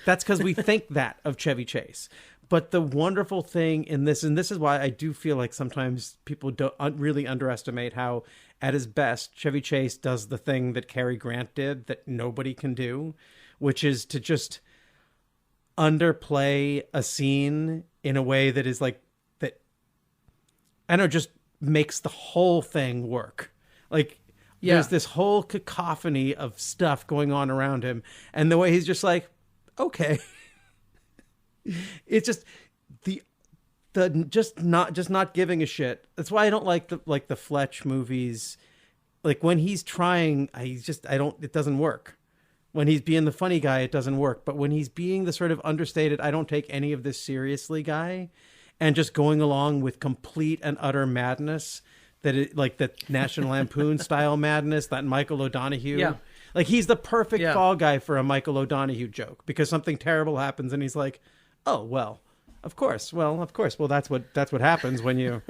[SPEAKER 4] That's because we think that of Chevy Chase. But the wonderful thing in this, and this is why I do feel like sometimes people don't really underestimate how, at his best, Chevy Chase does the thing that Cary Grant did that nobody can do, which is to just underplay a scene in a way that is like, that, I don't know, just makes the whole thing work. There's this whole cacophony of stuff going on around him, and the way he's just like, okay. It's just not giving a shit. That's why I don't like the Fletch movies. Like when he's trying, it doesn't work. When he's being the funny guy, it doesn't work. But when he's being the sort of understated, I don't take any of this seriously guy, and just going along with complete and utter madness, that National Lampoon style madness, that Michael O'Donoghue. Yeah. Like he's the perfect fall guy for a Michael O'Donoghue joke, because something terrible happens and he's like, oh, well, Of course. Well, that's what happens when you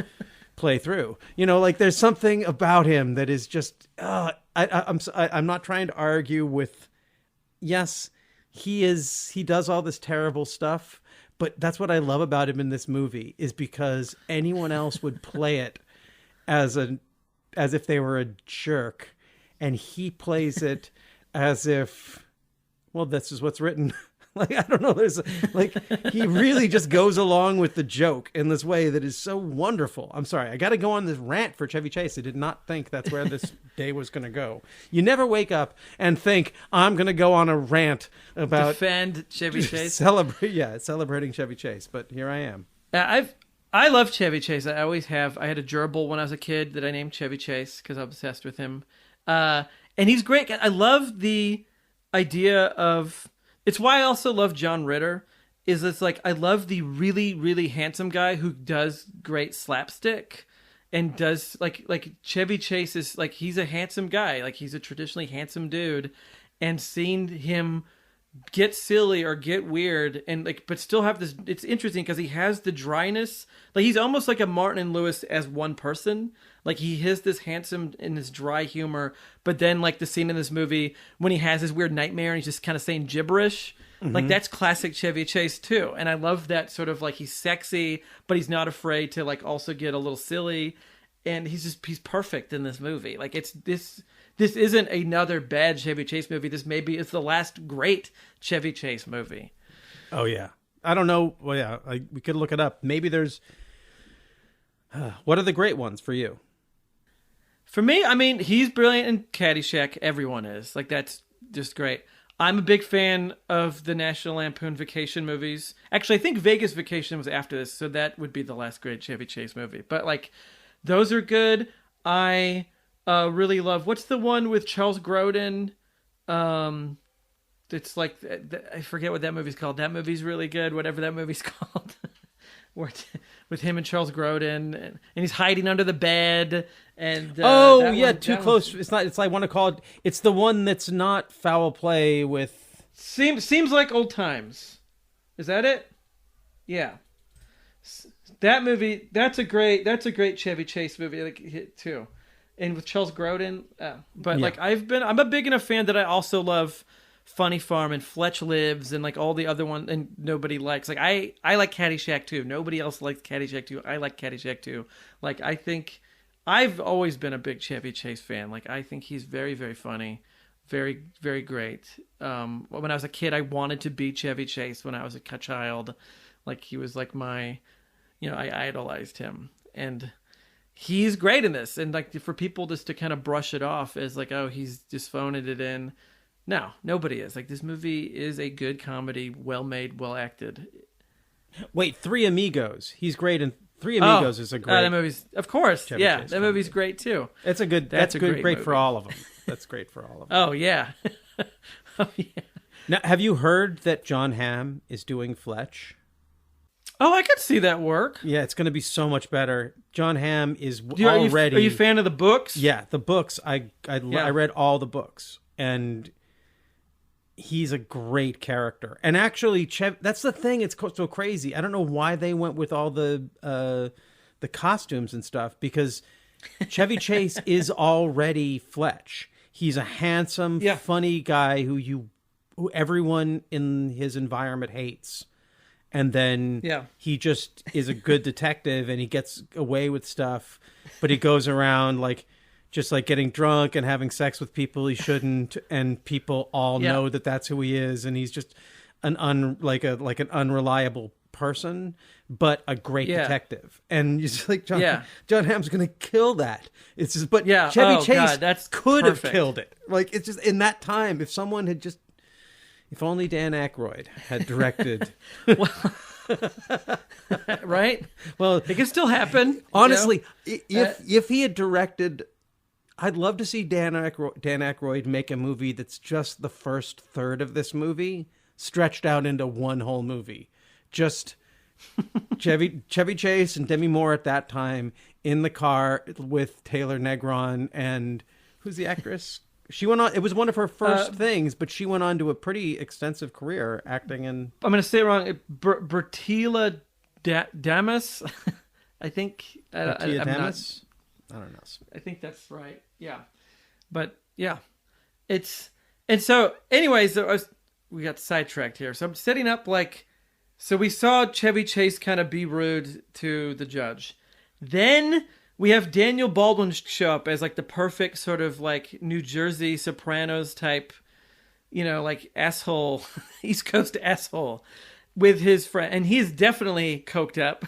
[SPEAKER 4] play through. Like there's something about him that is just. I'm not trying to argue with. Yes, he does all this terrible stuff, but that's what I love about him in this movie is because anyone else would play it as if they were a jerk, and he plays it as if, well, this is what's written. Like, I don't know. He really just goes along with the joke in this way that is so wonderful. I'm sorry. I got to go on this rant for Chevy Chase. I did not think that's where this day was going to go. You never wake up and think, I'm going to go on a rant about...
[SPEAKER 1] Defend Chevy Chase?
[SPEAKER 4] Celebrating Chevy Chase. But here I am.
[SPEAKER 1] I love Chevy Chase. I always have. I had a gerbil when I was a kid that I named Chevy Chase because I'm obsessed with him. And he's great. I love the idea of... It's why I also love John Ritter, is it's like I love the really, really handsome guy who does great slapstick and does like Chevy Chase is like, he's a handsome guy. Like he's a traditionally handsome dude, and seeing him get silly or get weird and like, but still have this, it's interesting because he has the dryness. Like he's almost like a Martin and Lewis as one person. Like he has this handsome and this dry humor, but then like the scene in this movie when he has his weird nightmare and he's just kind of saying gibberish, like that's classic Chevy Chase too. And I love that sort of like he's sexy, but he's not afraid to like also get a little silly. And he's perfect in this movie. Like it's this isn't another bad Chevy Chase movie. This maybe is the last great Chevy Chase movie.
[SPEAKER 4] Oh yeah. I don't know. Well, yeah, we could look it up. Maybe there's, what are the great ones for you?
[SPEAKER 1] For me, I mean, he's brilliant in Caddyshack. Everyone is. Like, that's just great. I'm a big fan of the National Lampoon Vacation movies. Actually, I think Vegas Vacation was after this, so that would be the last great Chevy Chase movie. But, like, those are good. I really love... What's the one with Charles Grodin? It's like... I forget what that movie's called. That movie's really good, whatever that movie's called. With him and Charles Grodin, and he's hiding under the bed. And
[SPEAKER 4] Too Close. It's not. It's like I want to call it. It's the one that's not foul play with.
[SPEAKER 1] Seems like Old Times. Is that it? Yeah. That movie. That's a great Chevy Chase movie. Like hit too, and with Charles Grodin. But like I'm a big enough fan that I also love Funny Farm and Fletch Lives and like all the other ones, and nobody likes. Like I like Caddyshack too. Nobody else likes Caddyshack too. I like Caddyshack too. Like I think I've always been a big Chevy Chase fan. Like I think he's very, very funny, very, very great. When I was a kid, I wanted to be Chevy Chase. When I was a child, like he was like my, I idolized him, and he's great in this. And like for people just to kind of brush it off as like, oh, he's just phoning it in. No, nobody is. Like, this movie is a good comedy, well-made, well-acted.
[SPEAKER 4] Wait, Three Amigos. He's great in Three Amigos is a great...
[SPEAKER 1] that movie's... Of course,
[SPEAKER 4] Chevy Chase
[SPEAKER 1] that movie's great, too.
[SPEAKER 4] That's a good... That's great for all of them. That's great for all of them.
[SPEAKER 1] Oh, yeah.
[SPEAKER 4] Now, have you heard that John Hamm is doing Fletch?
[SPEAKER 1] Oh, I could see that work.
[SPEAKER 4] Yeah, it's going to be so much better. John Hamm is already...
[SPEAKER 1] Are you a fan of the books?
[SPEAKER 4] Yeah, the books. I read all the books, and... He's a great character. And actually, that's the thing. It's so crazy. I don't know why they went with all the costumes and stuff, because Chevy Chase is already Fletch. He's a handsome, funny guy who everyone in his environment hates. And then he just is a good detective, and he gets away with stuff, but he goes around like... just like getting drunk and having sex with people he shouldn't, and people all know that that's who he is, and he's just an unreliable person, but a great detective. And you're just like John Hamm's gonna kill that. It's just, but Chevy Chase could have killed it. Like it's just in that time, if someone had just, if only Dan Aykroyd had directed.
[SPEAKER 1] Right?
[SPEAKER 4] Well,
[SPEAKER 1] it can still happen.
[SPEAKER 4] Honestly, if he had directed. I'd love to see Dan Aykroyd make a movie that's just the first third of this movie stretched out into one whole movie. Just Chevy Chase and Demi Moore at that time in the car with Taylor Negron, and who's the actress? She went on. It was one of her first things, but she went on to a pretty extensive career acting in.
[SPEAKER 1] I'm going to say it wrong. Bertila Damas. I think
[SPEAKER 4] Bertila
[SPEAKER 1] I'm
[SPEAKER 4] Damas?
[SPEAKER 1] not,
[SPEAKER 4] I don't know.
[SPEAKER 1] I think that's right. Yeah, but yeah, it's and so. Anyways, we got sidetracked here. So I'm setting up so we saw Chevy Chase kind of be rude to the judge. Then we have Daniel Baldwin show up as the perfect sort of New Jersey Sopranos type, asshole, East Coast asshole with his friend. And he's definitely coked up.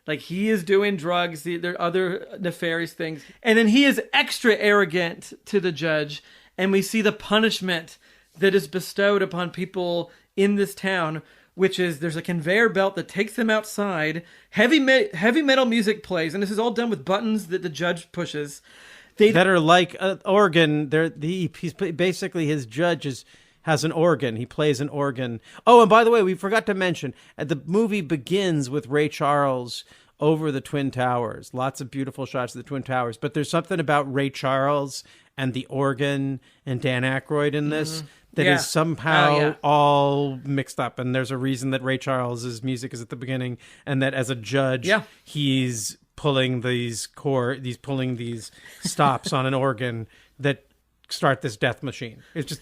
[SPEAKER 1] He is doing drugs. There are other nefarious things. And then he is extra arrogant to the judge. And we see the punishment that is bestowed upon people in this town, which is there's a conveyor belt that takes them outside. Heavy metal music plays, and this is all done with buttons that the judge pushes. That are like an organ. He's basically, his judge has an organ. He plays an organ. Oh, and by the way, we forgot to mention, the movie begins with Ray Charles over the Twin Towers. Lots of beautiful shots of the Twin Towers. But there's something about Ray Charles and the organ and Dan Aykroyd in this that is somehow all mixed up. And there's a reason that Ray Charles's music is at the beginning, and that as a judge, he's pulling these stops on an organ that start this death machine. It's just...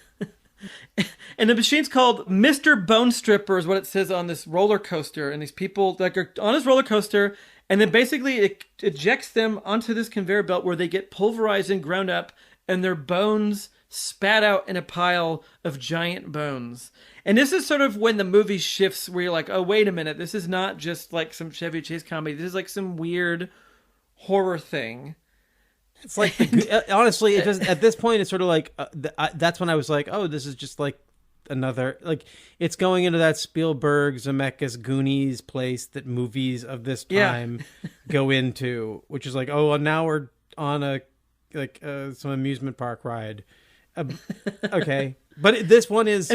[SPEAKER 1] And the machine's called Mr. Bonestripper is what it says on this roller coaster. And these people are on this roller coaster, and then basically it ejects them onto this conveyor belt where they get pulverized and ground up, and their bones spat out in a pile of giant bones. And this is sort of when the movie shifts where you're like, oh, wait a minute. This is not just some Chevy Chase comedy. This is some weird horror thing.
[SPEAKER 4] It's honestly, it doesn't. At this point, it's sort of that's when I was like, oh, this is just another, it's going into that Spielberg, Zemeckis, Goonies place that movies of this time go into, which is oh, and now we're on some amusement park ride. Okay, but this one is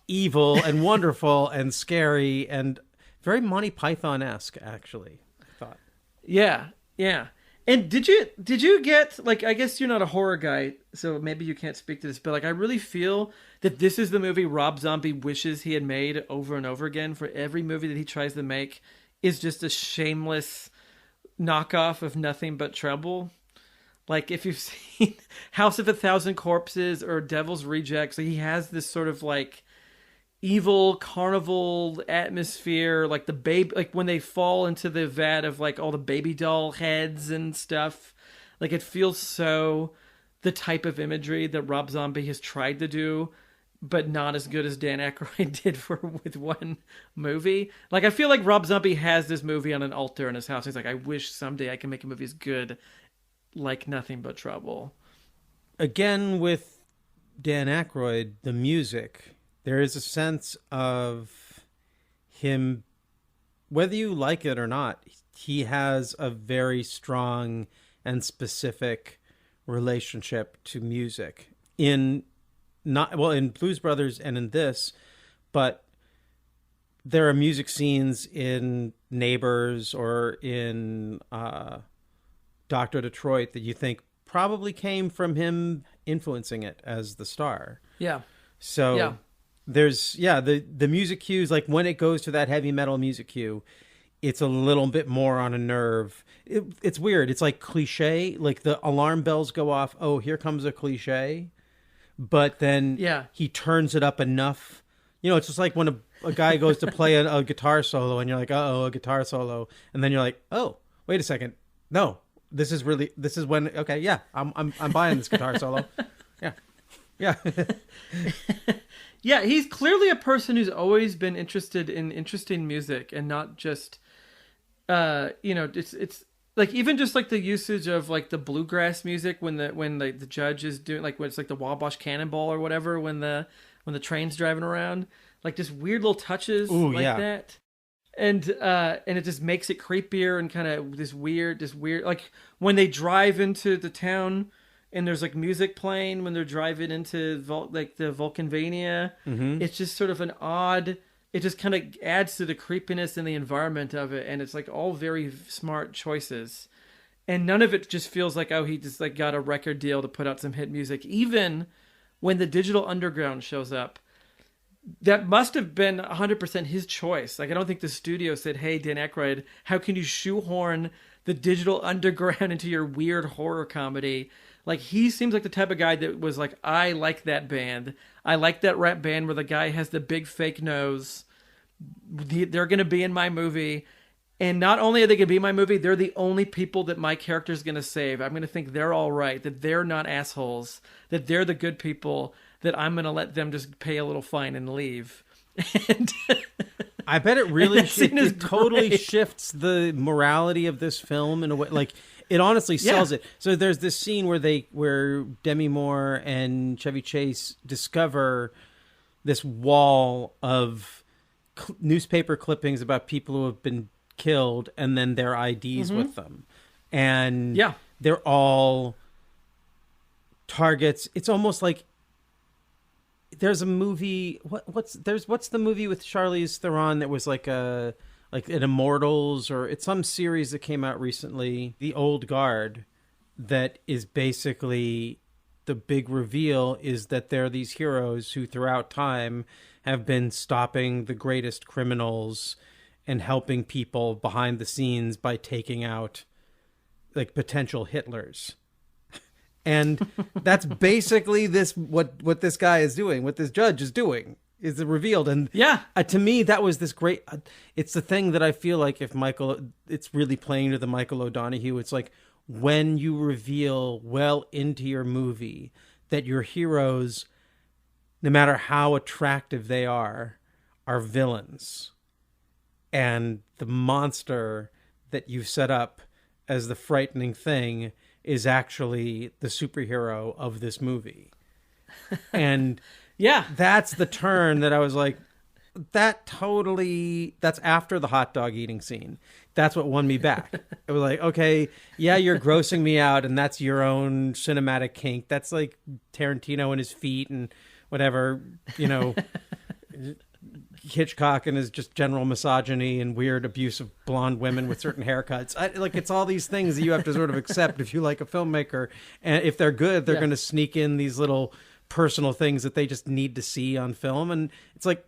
[SPEAKER 4] evil and wonderful and scary and very Monty Python-esque, actually, I thought.
[SPEAKER 1] Yeah. And did you get, I guess you're not a horror guy, so maybe you can't speak to this, but I really feel that this is the movie Rob Zombie wishes he had made over and over again. For every movie that he tries to make is just a shameless knockoff of Nothing But Trouble. If you've seen House of a Thousand Corpses or Devil's Rejects, he has this sort of evil carnival atmosphere, the baby, when they fall into the vat of all the baby doll heads and stuff. It feels so the type of imagery that Rob Zombie has tried to do, but not as good as Dan Aykroyd did with one movie. I feel like Rob Zombie has this movie on an altar in his house. He's I wish someday I can make a movie as good like Nothing But Trouble.
[SPEAKER 4] Again, with Dan Aykroyd, the music, there is a sense of him, whether you like it or not, he has a very strong and specific relationship to music in Blues Brothers and in this, but there are music scenes in Neighbors or in Dr. Detroit that you think probably came from him influencing it as the star.
[SPEAKER 1] Yeah.
[SPEAKER 4] So... yeah. There's the music cues, when it goes to that heavy metal music cue, it's a little bit more on a nerve. It's weird. It's cliche, the alarm bells go off. Oh, here comes a cliche, but then he turns it up enough. It's just when a guy goes to play a guitar solo, and you're like, oh, a guitar solo, and then you're like, oh, wait a second, no, this is when I'm buying this guitar solo, yeah.
[SPEAKER 1] Yeah, he's clearly a person who's always been interested in interesting music and not just, it's even just the usage of the bluegrass music when the judge is doing when it's the Wabash Cannonball or whatever when the train's driving around, just weird little touches that, and it just makes it creepier and kind of this weird when they drive into the town. And there's music playing when they're driving into the Vulcanvania. Mm-hmm. It's just sort of an odd. It just kind of adds to the creepiness and the environment of it, and it's all very smart choices. And none of it just feels he just got a record deal to put out some hit music. Even when the Digital Underground shows up, that must have been 100% his choice. Like, I don't think the studio said, hey, Dan Aykroyd, how can you shoehorn the Digital Underground into your weird horror comedy? Like, he seems like the type of guy that was like, I like that band. I like that rap band where the guy has the big fake nose. They're going to be in my movie. And not only are they going to be in my movie, they're the only people that my character's going to save. I'm going to think they're all right, that they're not assholes, that they're the good people, that I'm going to let them just pay a little fine and leave. And
[SPEAKER 4] I bet it really
[SPEAKER 1] it
[SPEAKER 4] totally shifts the morality of this film in a way. Like, it honestly sells it. So there's this scene where Demi Moore and Chevy Chase discover this wall of newspaper clippings about people who have been killed, and then their IDs with them, and they're all targets. It's almost like there's a movie. What's the movie with Charlize Theron that was like an Immortals, or it's some series that came out recently, The Old Guard, that is basically the big reveal is that there are these heroes who throughout time have been stopping the greatest criminals and helping people behind the scenes by taking out like potential Hitlers. And that's basically what this guy is doing, what this judge is doing, is revealed. And to me, that was this great, it's the thing that I feel like it's really playing to the Michael O'Donoghue. It's like when you reveal well into your movie that your heroes, no matter how attractive they are villains. And the monster that you set up as the frightening thing is actually the superhero of this movie. And that's the turn that I was like, that's after the hot dog eating scene. That's what won me back. It was like, okay, you're grossing me out, and that's your own cinematic kink. That's like Tarantino and his feet and whatever, Hitchcock and his just general misogyny and weird abuse of blonde women with certain haircuts. It's all these things that you have to sort of accept if you like a filmmaker. And if they're good, they're going to sneak in these little personal things that they just need to see on film. And it's like,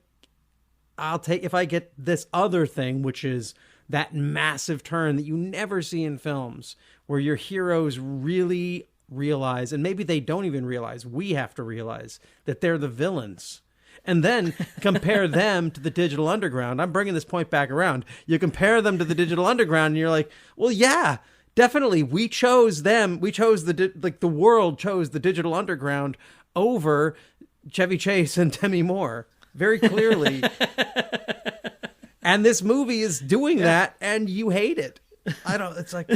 [SPEAKER 4] I'll take, if I get this other thing, which is that massive turn that you never see in films, where your heroes really realize, and maybe they don't even realize, we have to realize that they're the villains. And then compare them to the Digital Underground. I'm bringing this point back around. You compare them to the Digital Underground, and you're like, well, yeah, definitely. We chose them. We chose the world chose the Digital Underground over Chevy Chase and Demi Moore very clearly. And this movie is doing that, and you hate it. It's like.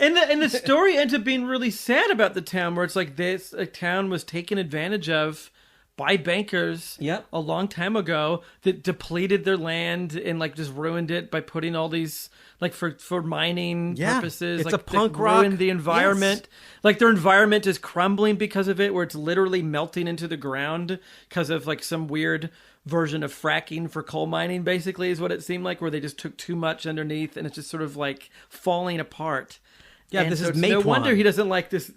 [SPEAKER 1] And the story ends up being really sad about the town, where it's like this town was taken advantage of by bankers a long time ago that depleted their land and like just ruined it by putting all these like for mining purposes.
[SPEAKER 4] It's
[SPEAKER 1] like,
[SPEAKER 4] a punk rock.
[SPEAKER 1] Ruined the environment. Yes. Like their environment is crumbling because of it, where it's literally melting into the ground because of like some weird version of fracking for coal mining, basically, is what it seemed like, where they just took too much underneath and it's just sort of like falling apart.
[SPEAKER 4] Yeah,
[SPEAKER 1] and
[SPEAKER 4] this
[SPEAKER 1] so
[SPEAKER 4] is
[SPEAKER 1] no wonder he doesn't like this.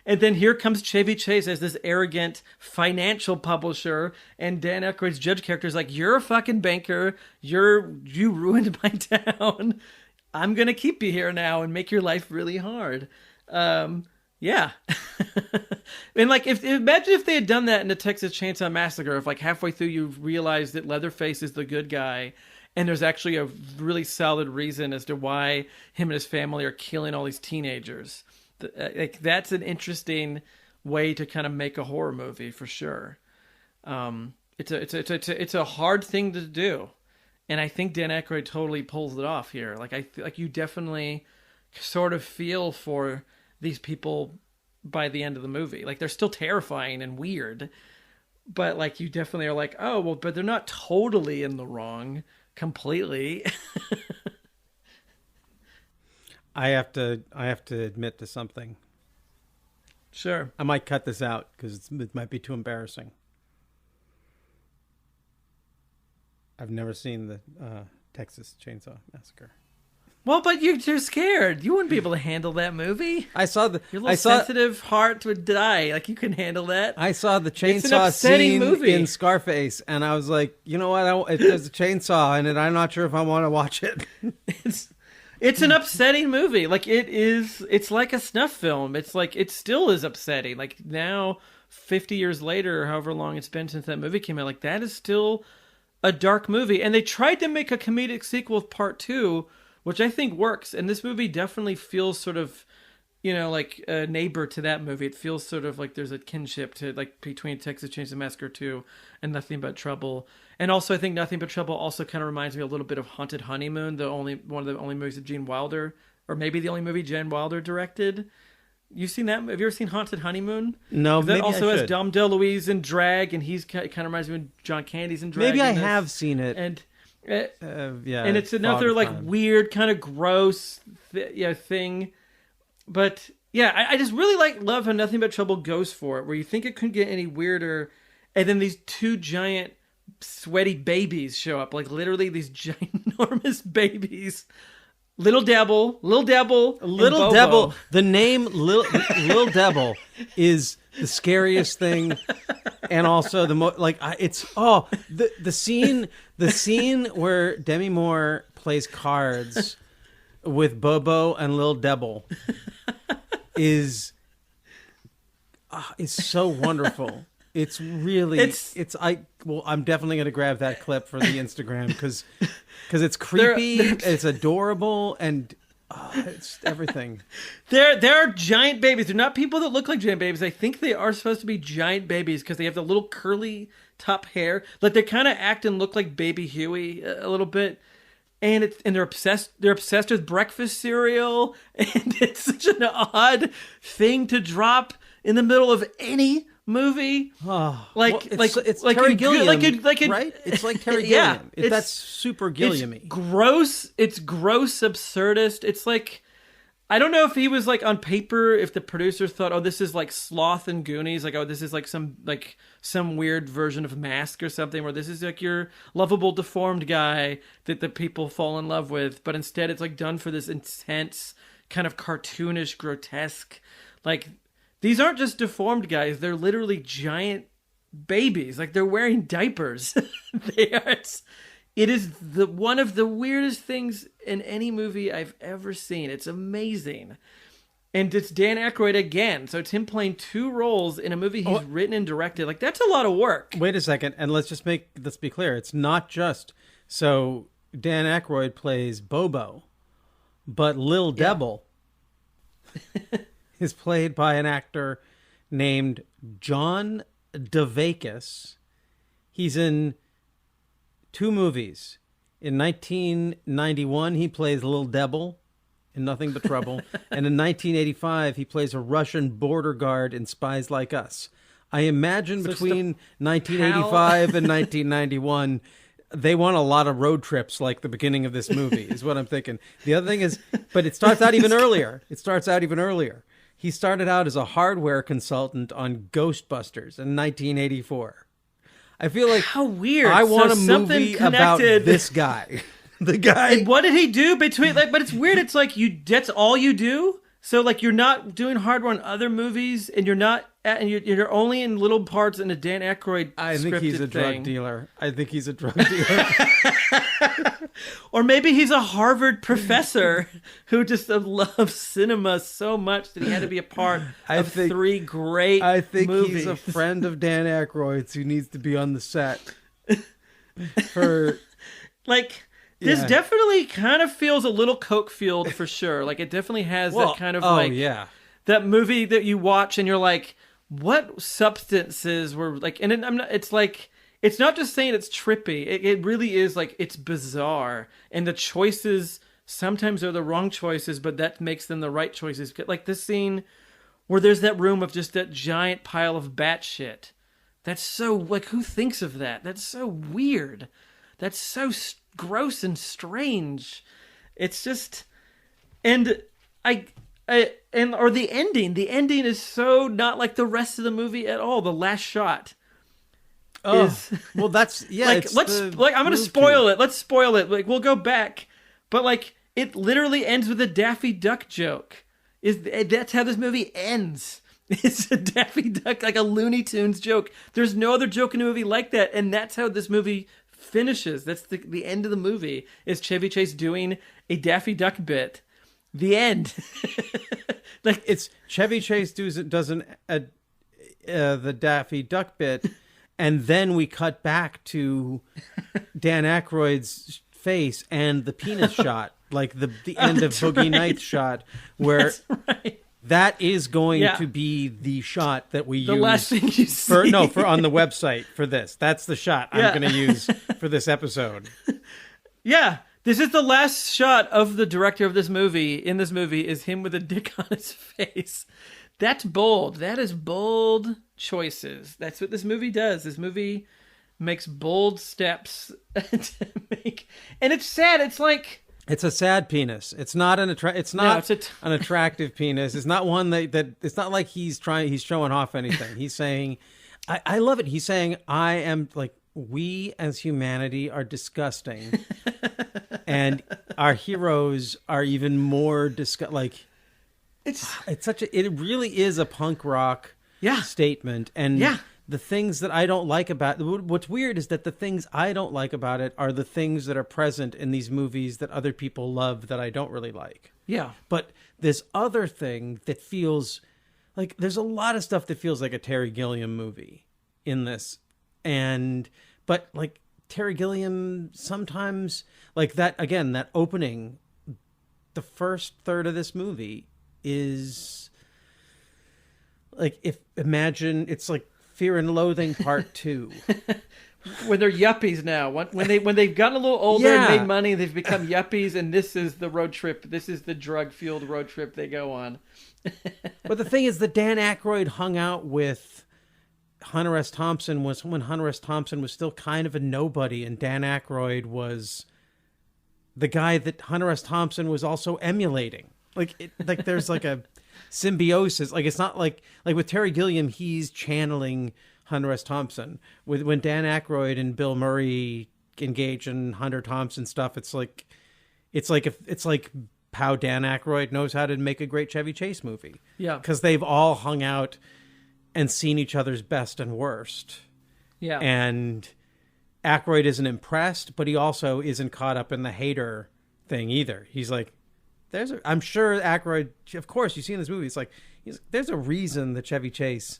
[SPEAKER 1] And then here comes Chevy Chase as this arrogant financial publisher, and Dan Aykroyd's judge character is like, "You're a fucking banker. You ruined my town. I'm gonna keep you here now and make your life really hard." Yeah. And like, imagine if they had done that in the Texas Chainsaw Massacre. If like halfway through you realize that Leatherface is the good guy, and there's actually a really solid reason as to why him and his family are killing all these teenagers. Like, that's an way to kind of make a horror movie for sure. It's a hard thing to do, and I think Dan Aykroyd totally pulls it off here. Like you definitely sort of feel for these people by the end of the movie. Like, they're still terrifying and weird, but like you definitely are like, oh well, but they're not totally in the wrong completely.
[SPEAKER 4] I have to admit to something.
[SPEAKER 1] Sure.
[SPEAKER 4] I might cut this out because it might be too embarrassing. I've never seen the Texas Chainsaw Massacre.
[SPEAKER 1] Well, but you're scared. You wouldn't be able to handle that movie.
[SPEAKER 4] I saw the
[SPEAKER 1] Your little sensitive heart would die. Like, you couldn't handle that.
[SPEAKER 4] I saw the
[SPEAKER 1] It's an
[SPEAKER 4] chainsaw
[SPEAKER 1] upsetting
[SPEAKER 4] scene
[SPEAKER 1] movie.
[SPEAKER 4] in Scarface, and I was like, you know what? If there's a chainsaw in it, I'm not sure if I want to watch it.
[SPEAKER 1] It's an upsetting movie. Like, it's like a snuff film. It's like, it still is upsetting. Like, now, 50 years later, or however long it's been since that movie came out, like, that is still a dark movie. And they tried to make a comedic sequel with part 2, which I think works. And this movie definitely feels sort of, you know, like a neighbor to that movie. It feels sort of like there's a kinship to, like, between Texas Chainsaw Massacre 2 and Nothing But Trouble. And also, I think Nothing But Trouble also kind of reminds me a little bit of Haunted Honeymoon, one of the only movies of Gene Wilder, or maybe the only movie Gene Wilder directed. You've seen that? Have you ever seen Haunted Honeymoon?
[SPEAKER 4] No,
[SPEAKER 1] that
[SPEAKER 4] maybe
[SPEAKER 1] also
[SPEAKER 4] I
[SPEAKER 1] has
[SPEAKER 4] should.
[SPEAKER 1] Dom DeLuise in drag, and it kind of reminds me of John Candy's in drag.
[SPEAKER 4] Maybe I
[SPEAKER 1] in this.
[SPEAKER 4] have seen it.
[SPEAKER 1] And
[SPEAKER 4] yeah,
[SPEAKER 1] and it's another like weird kind of gross thing. But yeah, I just really love how Nothing But Trouble goes for it, where you think it couldn't get any weirder, and then these two giant sweaty babies show up, like literally these ginormous babies. Little Devil.
[SPEAKER 4] The name Lil Devil is the scariest thing, and also the scene where Demi Moore plays cards with Bobo and Lil Devil is so wonderful. It's really I'm definitely going to grab that clip for the Instagram because it's creepy, it's adorable, and it's everything.
[SPEAKER 1] They're giant babies. They're not people that look like giant babies. I think they are supposed to be giant babies because they have the little curly top hair. Like, they kind of act and look like Baby Huey a little bit. And they're obsessed. They're obsessed with breakfast cereal, and it's such an odd thing to drop in the middle of any movie.
[SPEAKER 4] It's Terry Gilliam, right? It's like Terry Gilliam.
[SPEAKER 1] Yeah,
[SPEAKER 4] That's super Gilliam-y.
[SPEAKER 1] It's gross. It's gross, absurdist. It's like, I don't know if he was like on paper, if the producers thought, oh, this is like Sloth and Goonies, like, oh, this is like some weird version of Mask or something, where this is like your lovable deformed guy that the people fall in love with, but instead it's like done for this intense kind of cartoonish, grotesque, like, these aren't just deformed guys, they're literally giant babies, like they're wearing diapers. It is one of the weirdest things in any movie I've ever seen. It's amazing. And it's Dan Aykroyd again. So it's him playing two roles in a movie he's written and directed. Like, that's a lot of work.
[SPEAKER 4] Wait a second. And let's be clear. It's not just, so Dan Aykroyd plays Bobo, but Lil Devil is played by an actor named John Daveikis. He's in 2 movies. In 1991, he plays Lil Devil in Nothing But Trouble. And in 1985, he plays a Russian border guard in Spies Like Us. I imagine between 1985 and 1991, they won a lot of road trips like the beginning of this movie, is what I'm thinking. The other thing is, but it starts out even earlier. He started out as a hardware consultant on Ghostbusters in 1984. I feel like,
[SPEAKER 1] how weird.
[SPEAKER 4] I want a movie about this guy. The guy.
[SPEAKER 1] And what did he do between, like, but it's weird. It's like, that's all you do. So like, you're not doing hardware on other movies, and you're you're only in little parts in a Dan Aykroyd.
[SPEAKER 4] I think he's a drug dealer.
[SPEAKER 1] Or maybe he's a Harvard professor who just loves cinema so much that he had to be a part of 3 great
[SPEAKER 4] I think
[SPEAKER 1] movies.
[SPEAKER 4] He's a friend of Dan Aykroyd's who needs to be on the set. For
[SPEAKER 1] like, this definitely kind of feels a little coke fueled for sure. Like, it definitely has that kind of that movie that you watch and you're like, what substances were like, and it's like, it's not just saying it's trippy. It really is like, it's bizarre. And the choices sometimes are the wrong choices, but that makes them the right choices. Like this scene where there's that room of just that giant pile of bat shit. That's so, like, who thinks of that? That's so weird. That's so gross and strange. It's just, and the ending is so not like the rest of the movie at all. The last shot.
[SPEAKER 4] Well, that's
[SPEAKER 1] like, I'm gonna spoil it. Let's spoil it. Like, we'll go back, but like, It literally ends with a Daffy Duck joke. That's how this movie ends. It's a Daffy Duck, like a Looney Tunes joke. There's no other joke in a movie like that, and that's how this movie finishes. That's the end of the movie, is Chevy Chase doing a Daffy Duck bit. The end.
[SPEAKER 4] Like, it's Chevy Chase does the Daffy Duck bit, and then we cut back to Dan Aykroyd's face and the penis shot, like the end of Boogie Nights shot, where that is going to be the shot that we use.
[SPEAKER 1] The last thing you see.
[SPEAKER 4] For on the website for this. That's the shot I'm going to use for this episode.
[SPEAKER 1] Yeah. This is the last shot of the director of this movie. In this movie is him with a dick on his face. That's bold. That is bold choices. That's what this movie does. This movie makes bold steps to make, and it's sad. It's like,
[SPEAKER 4] it's a sad penis. It's not an an attractive penis. It's not one that it's not like he's showing off anything. He's saying, I love it. He's saying, I am like, we as humanity are disgusting, and our heroes are even more like. It really is a punk rock statement, and the things that I don't like about what's weird is that the things I don't like about it are the things that are present in these movies that other people love that I don't really like.
[SPEAKER 1] Yeah,
[SPEAKER 4] but this other thing that feels like there's a lot of stuff that feels like a Terry Gilliam movie in this, but like Terry Gilliam sometimes, like that again, that opening, the first third of this movie is like, imagine it's like Fear and Loathing Part 2.
[SPEAKER 1] When they're yuppies now. When they've gotten a little older and made money, they've become yuppies, and this is the road trip. This is the drug-fueled road trip they go on.
[SPEAKER 4] But the thing is that Dan Aykroyd hung out with Hunter S. Thompson when Hunter S. Thompson was still kind of a nobody, and Dan Aykroyd was the guy that Hunter S. Thompson was also emulating. Like there's like a symbiosis. Like, it's not like with Terry Gilliam, he's channeling Hunter S. Thompson. When Dan Aykroyd and Bill Murray engage in Hunter Thompson stuff, it's like how Dan Aykroyd knows how to make a great Chevy Chase movie.
[SPEAKER 1] Yeah,
[SPEAKER 4] because they've all hung out and seen each other's best and worst.
[SPEAKER 1] Yeah,
[SPEAKER 4] and Aykroyd isn't impressed, but he also isn't caught up in the hater thing either. He's like, I'm sure Aykroyd, of course, you see in this movie, it's like, there's a reason that Chevy Chase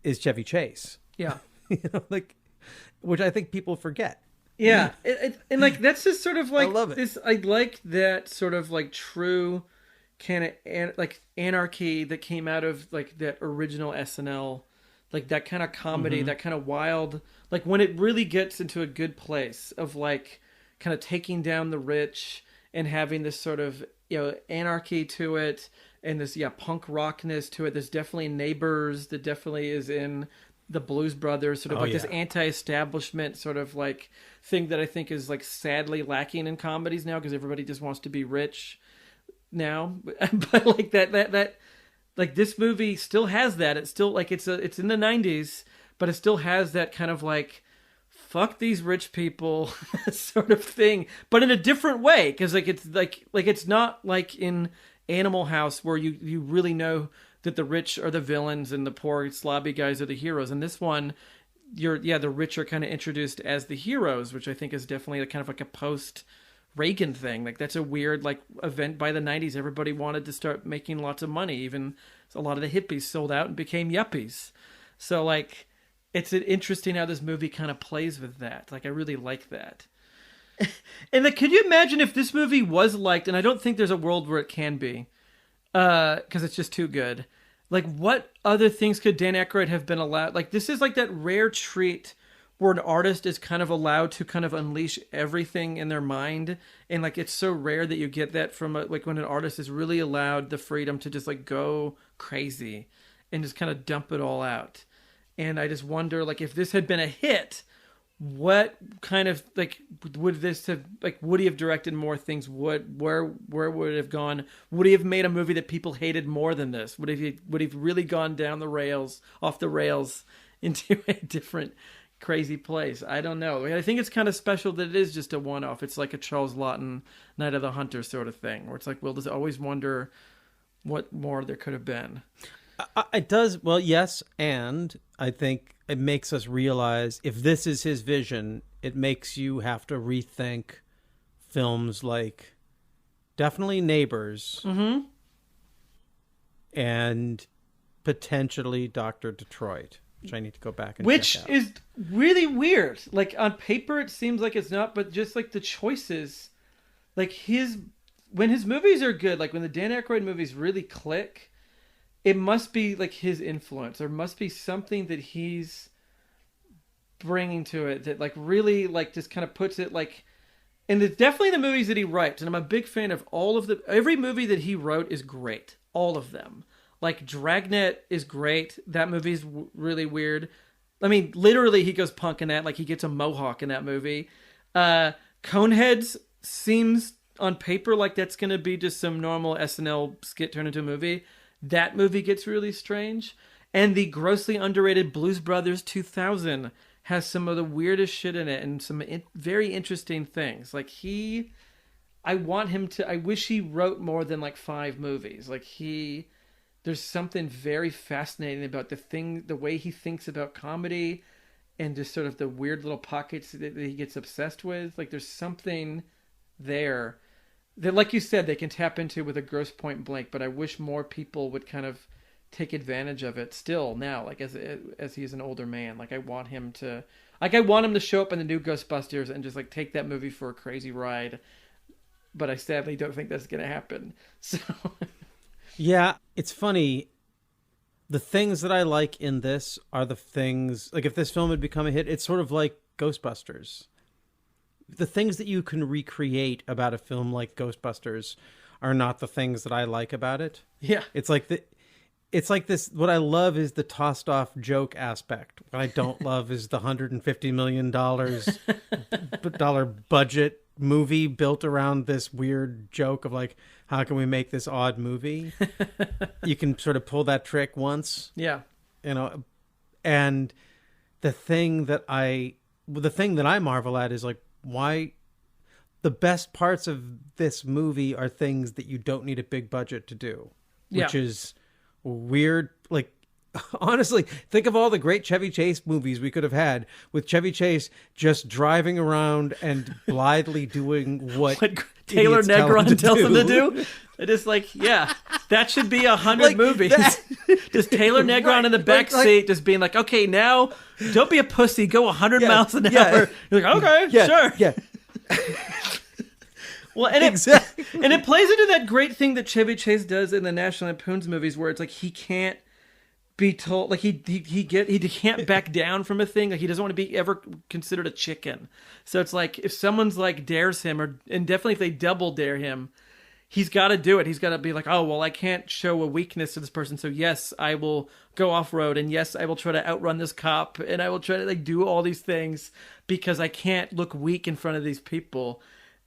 [SPEAKER 4] is Chevy Chase.
[SPEAKER 1] Yeah.
[SPEAKER 4] Like, which I think people forget.
[SPEAKER 1] Yeah. And like, that's just sort of like,
[SPEAKER 4] I love it.
[SPEAKER 1] I like that sort of like true kind of like anarchy that came out of like that original SNL, like that kind of comedy, that kind of wild, like when it really gets into a good place of like kind of taking down the rich and having this sort of, anarchy to it, and this, punk rockness to it. There's definitely Neighbors that definitely is in the Blues Brothers, sort of this anti-establishment sort of like thing that I think is like sadly lacking in comedies now, because everybody just wants to be rich now. But like that like this movie still has that. It's still like, it's in the 90s, but it still has that kind of like, fuck these rich people sort of thing, but in a different way. Cause like, it's like it's not like in Animal House where you really know that the rich are the villains and the poor slobby guys are the heroes. In this one, the rich are kind of introduced as the heroes, which I think is definitely kind of like a post Reagan thing. Like, that's a weird like event by the 90s. Everybody wanted to start making lots of money. Even a lot of the hippies sold out and became yuppies. So like, it's interesting how this movie kind of plays with that. Like, I really like that. And like, could you imagine if this movie was liked, and I don't think there's a world where it can be, because it's just too good. Like, what other things could Dan Aykroyd have been allowed? Like, this is like that rare treat where an artist is kind of allowed to kind of unleash everything in their mind. And like, it's so rare that you get that from like when an artist is really allowed the freedom to just like go crazy and just kind of dump it all out. And I just wonder, like, if this had been a hit, what kind of like would this have, like, would he have directed more things? Where would it have gone? Would he have made a movie that people hated more than this? Would he have really gone down the rails, off the rails, into a different crazy place. I don't know. I think it's kind of special that it is just a one-off. It's like a Charles Laughton Night of the Hunter sort of thing, where it's like, we'll just always wonder what more there could have been.
[SPEAKER 4] It does. Well, yes. And I think it makes us realize if this is his vision, it makes you have to rethink films like definitely Neighbors and potentially Dr. Detroit, which I need to go back and check out.
[SPEAKER 1] Which is really weird. Like, on paper, it seems like it's not, but just like the choices, like when his movies are good, like when the Dan Aykroyd movies really click, it must be like his influence. There must be something that he's bringing to it that like really like just kind of puts it like, and it's definitely the movies that he writes. And I'm a big fan of every movie that he wrote is great. All of them. Like Dragnet is great. That movie's really weird. I mean, literally he goes punk in that. Like he gets a mohawk in that movie. Coneheads seems on paper like that's going to be just some normal SNL skit turned into a movie. That movie gets really strange. And the grossly underrated Blues Brothers 2000 has some of the weirdest shit in it and some very interesting things. Like I wish he wrote more than like 5 movies. Like there's something very fascinating about the way he thinks about comedy and just sort of the weird little pockets that he gets obsessed with. Like there's something there that, like you said, they can tap into with a Grosse Point Blank, but I wish more people would kind of take advantage of it still now, like as he's an older man. Like I want him to show up in the new Ghostbusters and just like take that movie for a crazy ride. But I sadly don't think that's going to happen. So
[SPEAKER 4] yeah, it's funny. The things that I like in this are the things, like if this film had become a hit, it's sort of like Ghostbusters. The things that you can recreate about a film like Ghostbusters are not the things that I like about it.
[SPEAKER 1] Yeah.
[SPEAKER 4] It's like this. What I love is the tossed off joke aspect. What I don't love is the $150 million budget movie built around this weird joke of like, how can we make this odd movie? You can sort of pull that trick once.
[SPEAKER 1] Yeah.
[SPEAKER 4] And the thing that I marvel at is like, why the best parts of this movie are things that you don't need a big budget to do, which is weird. Like, honestly, think of all the great Chevy Chase movies we could have had with Chevy Chase just driving around and blithely doing what
[SPEAKER 1] Taylor Negron tells him to
[SPEAKER 4] do.
[SPEAKER 1] do. It is like, yeah, that should be 100 movies. Just Taylor Negron in the back seat, just being like, okay, now don't be a pussy. Go 100 miles an hour. You're like, okay, sure.
[SPEAKER 4] Yeah.
[SPEAKER 1] Well, and and it plays into that great thing that Chevy Chase does in the National Lampoon's movies, where it's like he can't be told, like he can't back down from a thing. Like he doesn't want to be ever considered a chicken. So it's like if someone's like dares him, and definitely if they double dare him, he's got to do it. He's got to be like, oh, well, I can't show a weakness to this person. So yes, I will go off road, and yes, I will try to outrun this cop, and I will try to like do all these things because I can't look weak in front of these people.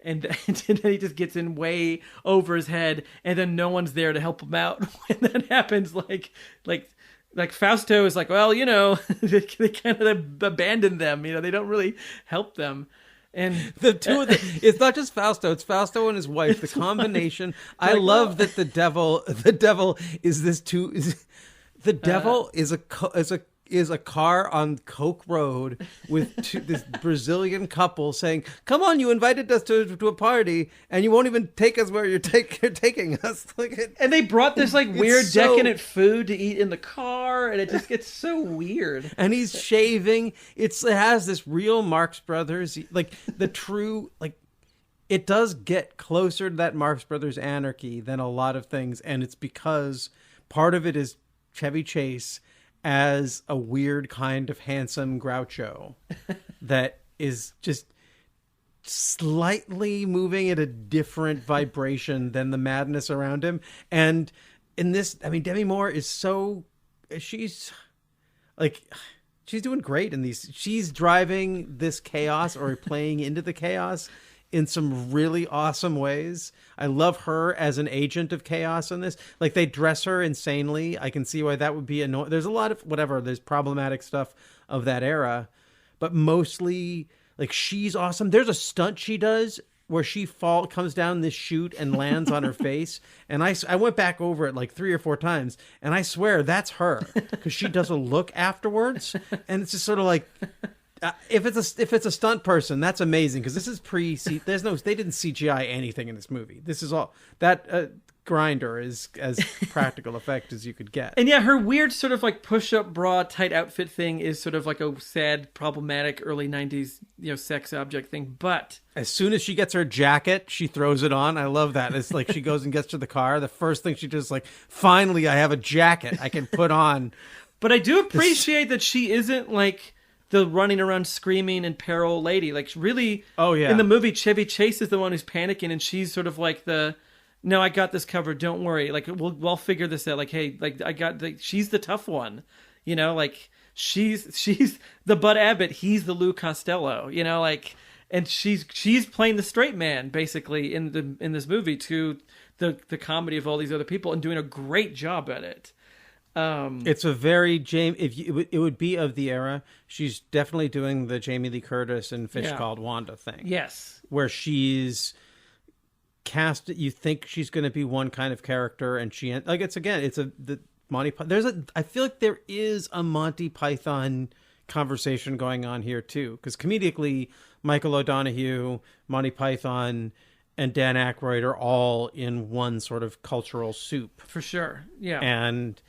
[SPEAKER 1] And then he just gets in way over his head, and then no one's there to help him out when that happens. Like Fausto is like, well, they kind of abandon them. They don't really help them. And
[SPEAKER 4] the two of them, it's not just Fausto, it's Fausto and his wife. The combination. I love that the devil is this two. The devil is a car on Coke Road with this Brazilian couple saying, "Come on, you invited us to a party, and you won't even take us where you're taking us."
[SPEAKER 1] And they brought this like weird decadent food to eat in the car, and it just gets so weird.
[SPEAKER 4] And he's shaving. It has this real Marx Brothers, like the true, like it does get closer to that Marx Brothers anarchy than a lot of things, and it's because part of it is Chevy Chase as a weird kind of handsome Groucho that is just slightly moving at a different vibration than the madness around him. And in this, I mean, Demi Moore is she's doing great in these. She's driving this chaos or playing into the chaos in some really awesome ways. I love her as an agent of chaos in this. Like, they dress her insanely. I can see why that would be annoying. There's a lot of there's problematic stuff of that era. but mostly like she's awesome. There's a stunt she does where she comes down this chute and lands on her face. And I went back over it like 3 or 4 times, and I swear that's her, because she doesn't look afterwards. And it's just sort of like, if it's a stunt person, that's amazing, because this is they didn't CGI anything in this movie. This is all that grinder is as practical effect as you could get.
[SPEAKER 1] And yeah, her weird sort of like push-up bra tight outfit thing is sort of like a sad, problematic early 90s, sex object thing. But
[SPEAKER 4] as soon as she gets her jacket, she throws it on. I love that. It's like she goes and gets to the car. The first thing she does is like, finally, I have a jacket I can put on.
[SPEAKER 1] But I do appreciate that she isn't like the running around screaming in peril lady. Like really, in the movie, Chevy Chase is the one who's panicking, and she's sort of like no, I got this covered. Don't worry. Like we'll figure this out. Like, hey, like she's the tough one, like she's the Bud Abbott. He's the Lou Costello, like, and she's playing the straight man basically in this movie to the comedy of all these other people, and doing a great job at it.
[SPEAKER 4] It's a very it would be of the era. She's definitely doing the Jamie Lee Curtis and Fish Called Wanda thing.
[SPEAKER 1] Yes,
[SPEAKER 4] where she's cast. You think she's going to be one kind of character, and the Monty. I feel like there is a Monty Python conversation going on here too, because comedically, Michael O'Donoghue, Monty Python, and Dan Aykroyd are all in one sort of cultural soup.
[SPEAKER 1] For sure, yeah.
[SPEAKER 4] And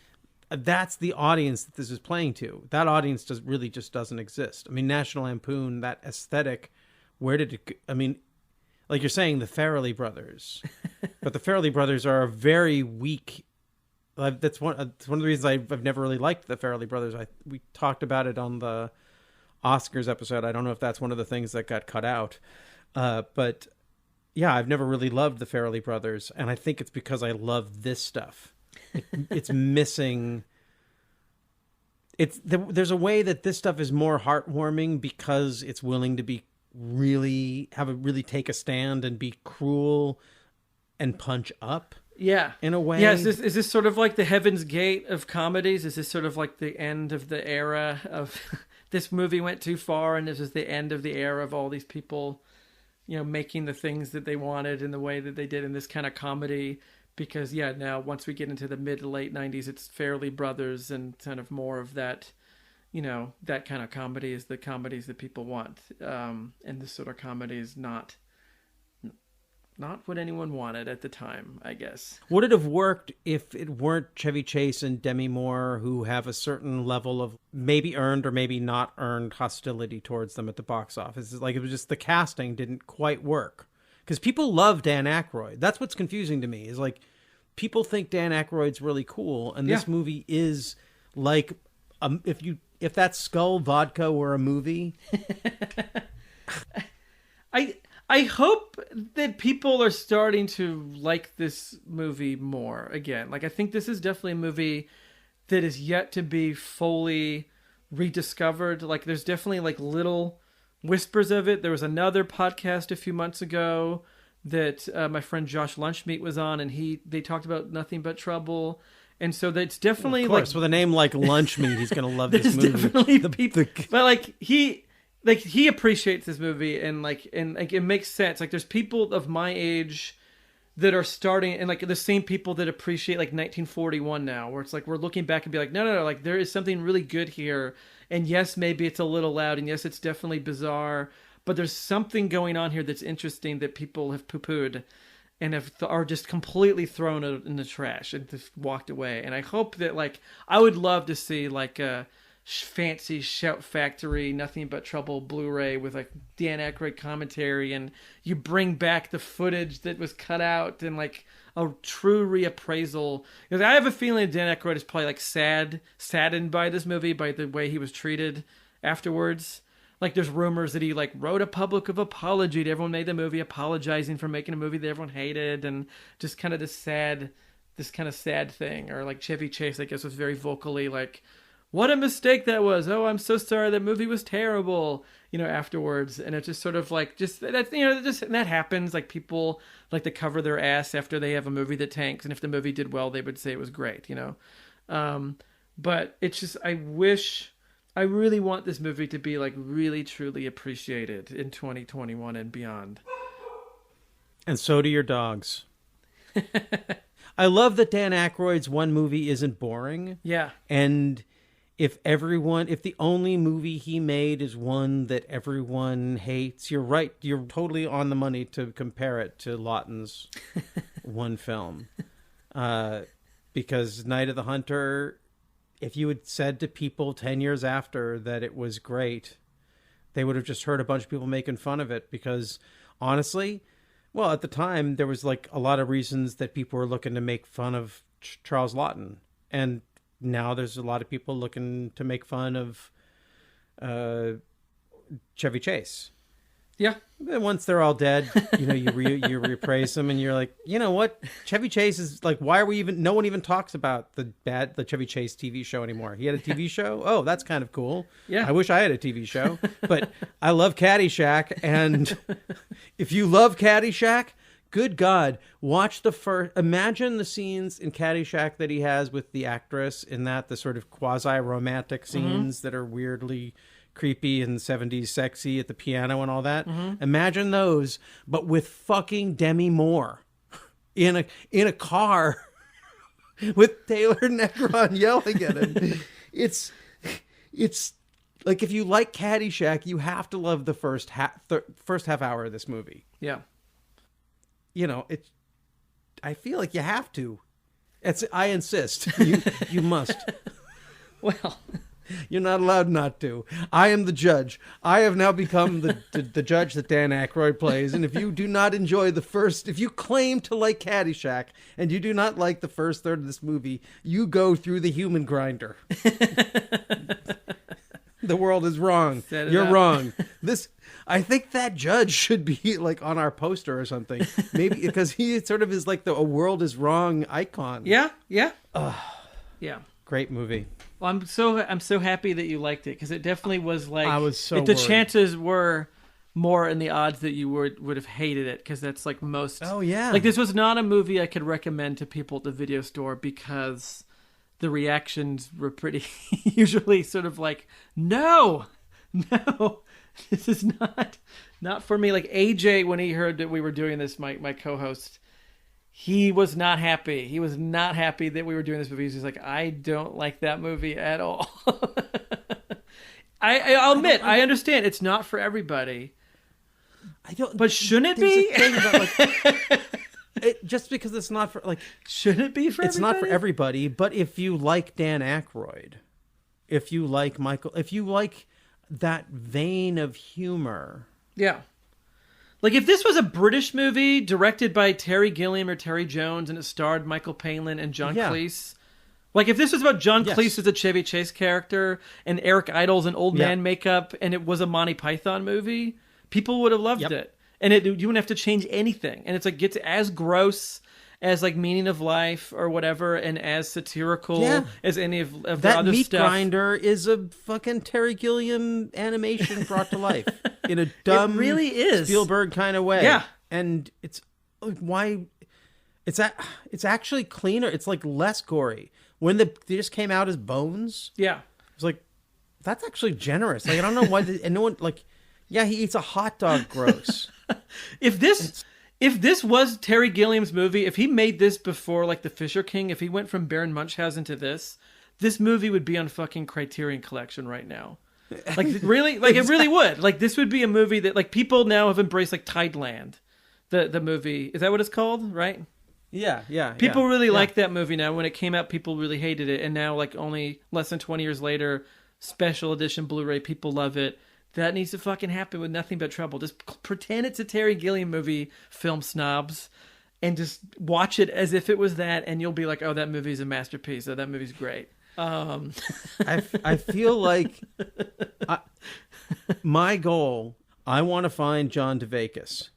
[SPEAKER 4] that's the audience that this is playing to. That audience really just doesn't exist. I mean, National Lampoon, that aesthetic, where did it... I mean, like you're saying, the Farrelly Brothers. But the Farrelly Brothers are a very weak... That's one of the reasons I've never really liked the Farrelly Brothers. We talked about it on the Oscars episode. I don't know if that's one of the things that got cut out. But yeah, I've never really loved the Farrelly Brothers. And I think it's because I love this stuff. It's missing. There's a way that this stuff is more heartwarming because it's willing to be really take a stand and be cruel and punch up.
[SPEAKER 1] Yeah,
[SPEAKER 4] in a way.
[SPEAKER 1] Yeah, is this sort of like the Heaven's Gate of comedies? Is this sort of like the end of the era of this movie went too far, and this is the end of the era of all these people, making the things that they wanted in the way that they did in this kind of comedy? Because now once we get into the mid to late 90s, it's Farrelly Brothers and kind of more of that, that kind of comedy is the comedies that people want. And this sort of comedy is not what anyone wanted at the time, I guess.
[SPEAKER 4] Would it have worked if it weren't Chevy Chase and Demi Moore, who have a certain level of maybe earned or maybe not earned hostility towards them at the box office? It's like it was just the casting didn't quite work. Because people love Dan Aykroyd. That's what's confusing to me, is like people think Dan Aykroyd's really cool, and this movie is like if that Skull vodka were a movie.
[SPEAKER 1] I hope that people are starting to like this movie more again. Like I think this is definitely a movie that is yet to be fully rediscovered. Like there's definitely like little whispers of it. There was another podcast a few months ago that my friend Josh Lunchmeat was on, and they talked about Nothing But Trouble, and so that's definitely,
[SPEAKER 4] of course, with a name like Lunchmeat, he's going to love this movie.
[SPEAKER 1] Definitely but like he appreciates this movie, and it makes sense. Like there's people of my age that are starting, and like the same people that appreciate like 1941 now, where it's like we're looking back and be like, no, like there is something really good here. And yes, maybe it's a little loud, and yes, it's definitely bizarre, but there's something going on here that's interesting that people have poo-pooed and are just completely thrown in the trash and just walked away. And I hope that, like, I would love to see like a fancy Shout Factory, Nothing But Trouble Blu-ray with like Dan Aykroyd commentary, and you bring back the footage that was cut out and like a true reappraisal. Because I have a feeling Dan Aykroyd is probably like saddened by this movie, by the way he was treated afterwards. Like there's rumors that he like wrote a public apology to everyone made the movie, apologizing for making a movie that everyone hated, and just kind of this kind of sad thing. Or like Chevy Chase, I guess, was very vocally like, what a mistake that was. Oh, I'm so sorry. That movie was terrible, afterwards. And it's just sort of like, just that happens. Like people like to cover their ass after they have a movie that tanks. And if the movie did well, they would say it was great, But it's just, I wish I really want this movie to be like really truly appreciated in 2021 and beyond.
[SPEAKER 4] And so do your dogs. I love that Dan Aykroyd's one movie isn't boring.
[SPEAKER 1] Yeah.
[SPEAKER 4] And if the only movie he made is one that everyone hates, you're right. You're totally on the money to compare it to Lawton's one film. Because Night of the Hunter, if you had said to people 10 years after that it was great, they would have just heard a bunch of people making fun of it because honestly, well, at the time there was like a lot of reasons that people were looking to make fun of Charles Lawton. And now there's a lot of people looking to make fun of Chevy Chase.
[SPEAKER 1] Yeah.
[SPEAKER 4] And once they're all dead, you reappraise them and you're like, you know what? Chevy Chase is like, why are we even, no one even talks about the Chevy Chase TV show anymore. He had a TV show. Oh, that's kind of cool.
[SPEAKER 1] Yeah.
[SPEAKER 4] I wish I had a TV show, but I love Caddyshack. And if you love Caddyshack, good God, imagine the scenes in Caddyshack that he has with the actress in that, the sort of quasi-romantic scenes that are weirdly creepy and 70s sexy at the piano and all that. Imagine those, but with fucking Demi Moore in a car with Taylor Negron yelling at him. It's like, if you like Caddyshack, you have to love the first half hour of this movie.
[SPEAKER 1] Yeah.
[SPEAKER 4] You know, I feel like you have to. I insist. You must.
[SPEAKER 1] Well,
[SPEAKER 4] you're not allowed not to. I am the judge. I have now become the judge that Dan Aykroyd plays. And if you do not enjoy if you claim to like Caddyshack and you do not like the first third of this movie, you go through the human grinder. The world is wrong. You're wrong. I think that judge should be like on our poster or something. Maybe because he sort of is like a world is wrong icon.
[SPEAKER 1] Yeah. Yeah.
[SPEAKER 4] Yeah. Great movie.
[SPEAKER 1] Well, I'm so happy that you liked it because it definitely was like
[SPEAKER 4] I was so
[SPEAKER 1] the
[SPEAKER 4] worried.
[SPEAKER 1] chances were more in the odds that you would have hated it because that's like most.
[SPEAKER 4] Oh yeah.
[SPEAKER 1] Like this was not a movie I could recommend to people at the video store because the reactions were pretty usually sort of like no, this is not for me. Like AJ, when he heard that we were doing this, my co-host, he was not happy. He was not happy that we were doing this movie. He's like, I don't like that movie at all. I'll admit, I understand it's not for everybody.
[SPEAKER 4] I don't.
[SPEAKER 1] But shouldn't it be?
[SPEAKER 4] Just because it's not for
[SPEAKER 1] should it be for everybody?
[SPEAKER 4] It's not for everybody, but if you like Dan Aykroyd, if you like Michael, if you like that vein of humor.
[SPEAKER 1] Yeah. Like if this was a British movie directed by Terry Gilliam or Terry Jones and it starred Michael Palin and John Cleese. Like if this was about John Cleese as a Chevy Chase character and Eric Idle's an old man makeup and it was a Monty Python movie, people would have loved it. And you wouldn't have to change anything. And it's like gets as gross as like Meaning of Life or whatever, and as satirical as any of the
[SPEAKER 4] that
[SPEAKER 1] other
[SPEAKER 4] meat
[SPEAKER 1] stuff.
[SPEAKER 4] grinder is a fucking Terry Gilliam animation brought to life in a dumb,
[SPEAKER 1] it really is
[SPEAKER 4] Spielberg kind of way.
[SPEAKER 1] Yeah,
[SPEAKER 4] and it's actually cleaner. It's like less gory. When they just came out as bones.
[SPEAKER 1] Yeah,
[SPEAKER 4] it was like that's actually generous. Like I don't know why, and no one like. Yeah, he eats a hot dog. Gross.
[SPEAKER 1] If this was Terry Gilliam's movie, if he made this before like The Fisher King, if he went from Baron Munchausen to this movie would be on fucking Criterion Collection right now. Like really, like it really would. Like this would be a movie that like people now have embraced, like Tideland, the movie. Is that what it's called? Right?
[SPEAKER 4] Yeah.
[SPEAKER 1] People really like that movie now. When it came out, people really hated it, and now like only less than 20 years later, special edition Blu-ray, people love it. That needs to fucking happen with Nothing But Trouble. Just pretend it's a Terry Gilliam movie, film snobs, and just watch it as if it was that, and you'll be like, oh, that movie's a masterpiece. Oh, that movie's great.
[SPEAKER 4] I feel like my goal, I want to find John Daveikis,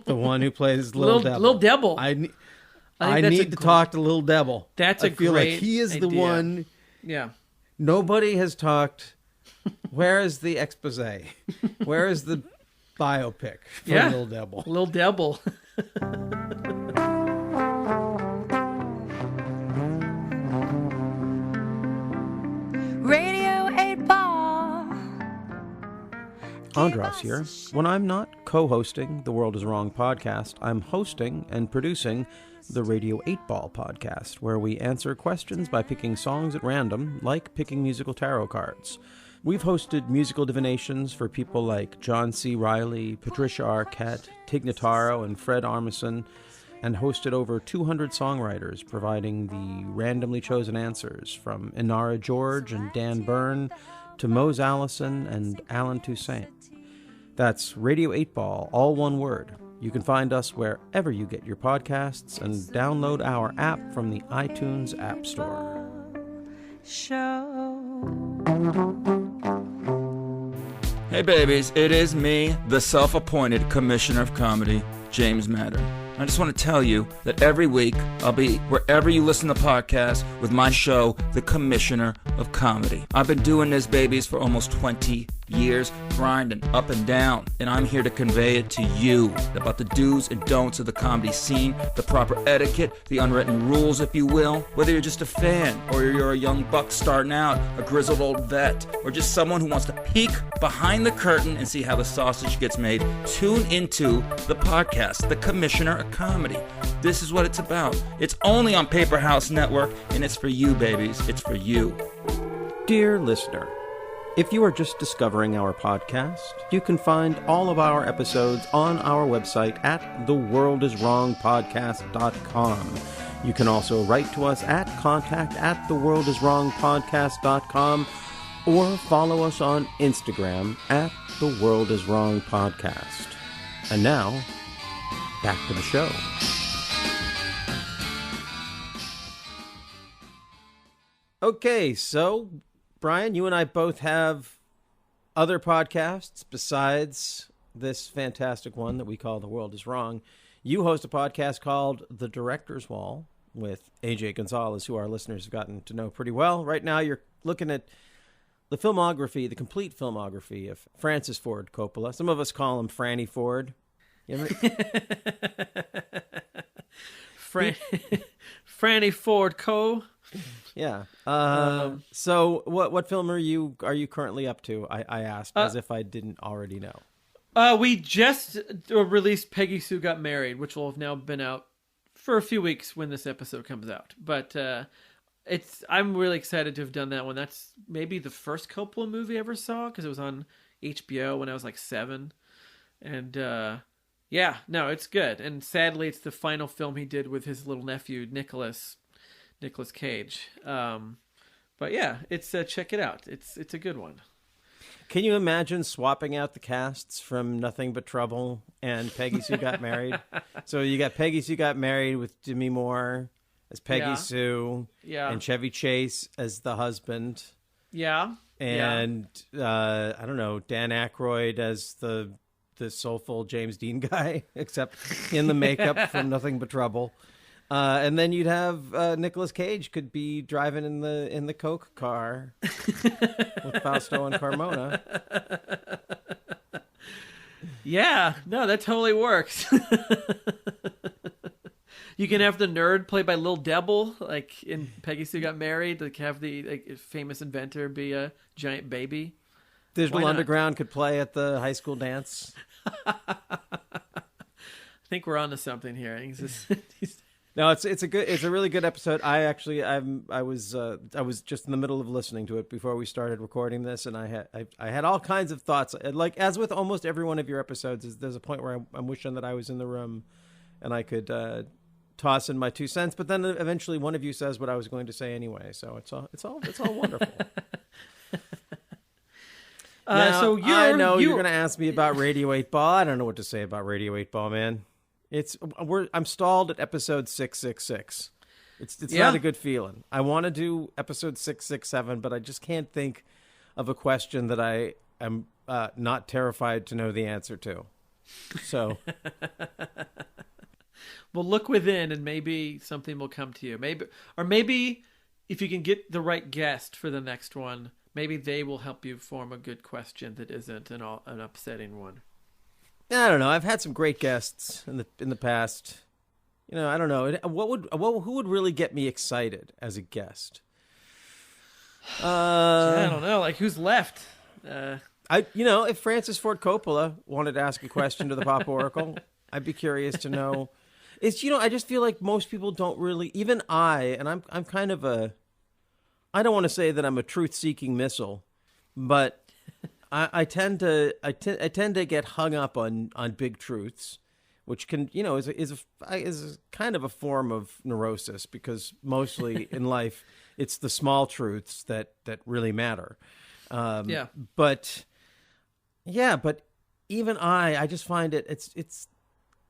[SPEAKER 4] the one who plays Little Devil.
[SPEAKER 1] Little Devil.
[SPEAKER 4] I need to talk to Little Devil.
[SPEAKER 1] That's
[SPEAKER 4] I feel like he is the one.
[SPEAKER 1] Yeah.
[SPEAKER 4] Nobody has talked. Where is the expose? Where is the biopic for Little Devil?
[SPEAKER 1] Little Devil.
[SPEAKER 13] Radio 8 Ball.
[SPEAKER 4] Andras here. When I'm not co-hosting The World is Wrong podcast, I'm hosting and producing the Radio 8-Ball podcast, where we answer questions by picking songs at random, like picking musical tarot cards. We've hosted musical divinations for people like John C. Reilly, Patricia Arquette, Tig Notaro, and Fred Armisen, and hosted over 200 songwriters, providing the randomly chosen answers from Inara George and Dan Byrne to Mose Allison and Alan Toussaint. That's Radio 8-Ball, all one word. You can find us wherever you get your podcasts and download our app from the iTunes App Store.
[SPEAKER 13] Hey babies, it is me, the self-appointed Commissioner of Comedy, James Madden. I just want to tell you that every week I'll be wherever you listen to podcasts with my show, The Commissioner of Comedy. I've been doing this, babies, for almost 20 years, grinding up and down, and I'm here to convey it to you about the do's and don'ts of the comedy scene, the proper etiquette, the unwritten rules, if you will. Whether you're just a fan, or you're a young buck starting out, a grizzled old vet, or just someone who wants to peek behind the curtain and see how the sausage gets made, tune into the podcast, The Commissioner of Comedy. This is what it's about. It's only on Paper House Network, and it's for you, babies. It's for you.
[SPEAKER 4] Dear listener, if you are just discovering our podcast, you can find all of our episodes on our website at theworldiswrongpodcast.com. You can also write to us at contact@theworldiswrongpodcast.com or follow us on Instagram at theworldiswrongpodcast. And now, back to the show. Okay, so Bryan, you and I both have other podcasts besides this fantastic one that we call The World is Wrong. You host a podcast called The Director's Wall with AJ Gonzalez, who our listeners have gotten to know pretty well. Right now you're looking at the filmography, the complete filmography of Francis Ford Coppola. Some of us call him Franny Ford.
[SPEAKER 1] Franny Ford Co.
[SPEAKER 4] Yeah. So what film are you currently up to? I asked as if I didn't already know.
[SPEAKER 1] We just released Peggy Sue Got Married, which will have now been out for a few weeks when this episode comes out. But I'm really excited to have done that one. That's maybe the first Coppola movie I ever saw, because it was on HBO when I was like 7. And yeah, no, it's good. And sadly, it's the final film he did with his little nephew, Nicolas Cage. But yeah, it's check it out. It's a good one.
[SPEAKER 4] Can you imagine swapping out the casts from Nothing But Trouble and Peggy Sue Got Married? So you got Peggy Sue Got Married with Demi Moore as Peggy Sue, and Chevy Chase as the husband.
[SPEAKER 1] Yeah.
[SPEAKER 4] And I don't know, Dan Aykroyd as the soulful James Dean guy, except in the makeup from Nothing But Trouble. And then you'd have Nicolas Cage could be driving in the Coke car with Fausto and Carmona.
[SPEAKER 1] Yeah, no, that totally works. You can have the nerd played by Lil Devil, like in Peggy Sue Got Married. Like have the famous inventor be a giant baby.
[SPEAKER 4] Digital Underground could play at the high school dance.
[SPEAKER 1] I think we're on to something here.
[SPEAKER 4] No, it's a really good episode. I was just in the middle of listening to it before we started recording this, and I had all kinds of thoughts. Like as with almost every one of your episodes, there's a point where I'm wishing that I was in the room, and I could toss in my 2 cents. But then eventually one of you says what I was going to say anyway, so it's all wonderful. Now, so I know you're going to ask me about Radio 8-Ball. I don't know what to say about Radio 8-Ball, man. I'm stalled at episode 666. It's not a good feeling. I want to do episode 667, but I just can't think of a question that I am not terrified to know the answer to. So,
[SPEAKER 1] well, look within, and maybe something will come to you. Maybe if you can get the right guest for the next one, maybe they will help you form a good question that isn't an upsetting one.
[SPEAKER 4] I don't know. I've had some great guests in the past. I don't know. Who would really get me excited as a guest?
[SPEAKER 1] I don't know. Like who's left?
[SPEAKER 4] If Francis Ford Coppola wanted to ask a question to the Pop Oracle, I'd be curious to know. I just feel like most people don't really, even I'm kind of I don't want to say that I'm a truth-seeking missile, but I tend to get hung up on big truths, which can, is kind of a form of neurosis, because mostly in life it's the small truths that really matter. But even I just find it's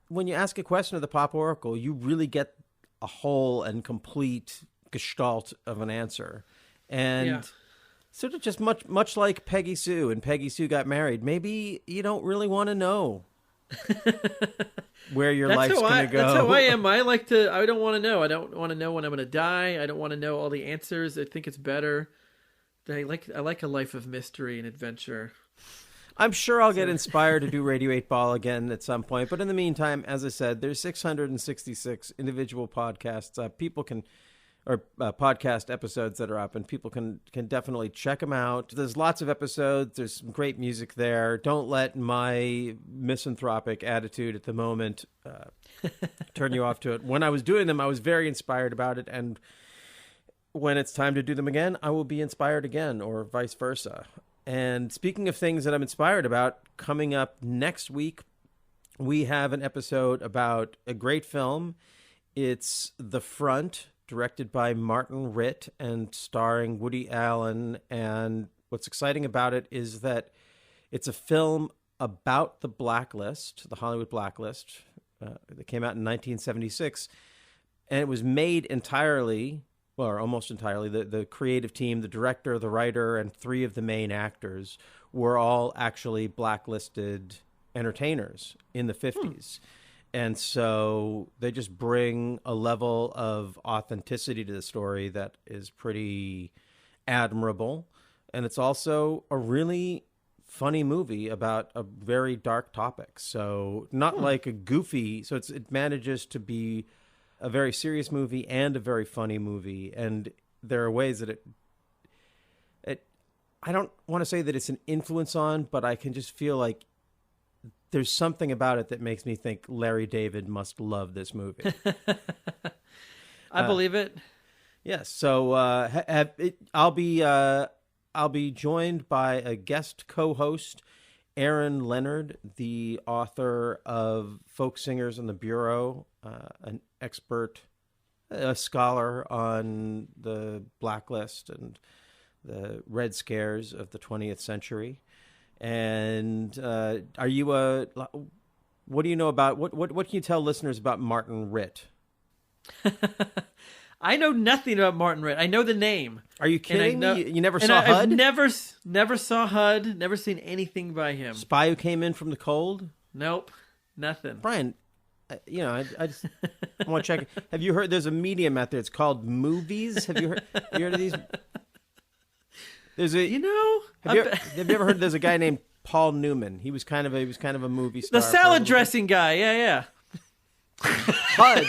[SPEAKER 4] when you ask a question of the Pop Oracle, you really get a whole and complete gestalt of an answer. And sort of just much like Peggy Sue and Peggy Sue Got Married, maybe you don't really want to know where your life's going to go.
[SPEAKER 1] That's how I am. I don't want to know. I don't want to know when I'm going to die. I don't want to know all the answers. I think it's better. I like a life of mystery and adventure.
[SPEAKER 4] I'm sure I'll get inspired to do Radio 8 Ball again at some point. But in the meantime, as I said, there's 666 individual podcasts. Podcast episodes that are up, and people can definitely check them out. There's lots of episodes. There's some great music there. Don't let my misanthropic attitude at the moment turn you off to it. When I was doing them, I was very inspired about it, and when it's time to do them again, I will be inspired again, or vice versa. And speaking of things that I'm inspired about, coming up next week, we have an episode about a great film. It's The Front, directed by Martin Ritt and starring Woody Allen. And what's exciting about it is that it's a film about the blacklist, the Hollywood blacklist, that came out in 1976. And it was made entirely, or almost entirely, the creative team, the director, the writer, and 3 of the main actors were all actually blacklisted entertainers in the 50s. And so they just bring a level of authenticity to the story that is pretty admirable. And it's also a really funny movie about a very dark topic. So not like a goofy, so it manages to be a very serious movie and a very funny movie. And there are ways that I don't want to say that it's an influence on, but I can just feel like there's something about it that makes me think Larry David must love this movie.
[SPEAKER 1] I believe it.
[SPEAKER 4] Yes. So I'll be joined by a guest co-host, Aaron Leonard, the author of Folk Singers in the Bureau, an expert, a scholar on the blacklist and the Red Scares of the 20th century. And what do you know about, what can you tell listeners about Martin Ritt?
[SPEAKER 1] I know nothing about Martin Ritt. I know the name.
[SPEAKER 4] Are you kidding me? You never saw HUD?
[SPEAKER 1] I've never saw HUD, never seen anything by him.
[SPEAKER 4] Spy Who Came In From the Cold?
[SPEAKER 1] Nope, nothing.
[SPEAKER 4] Bryan, I just want to check. Have you heard, there's a medium out there, it's called movies. Have you heard of these? There's a, have you ever heard there's a guy named Paul Newman? He was kind of a movie star.
[SPEAKER 1] The salad dressing guy, yeah.
[SPEAKER 4] HUD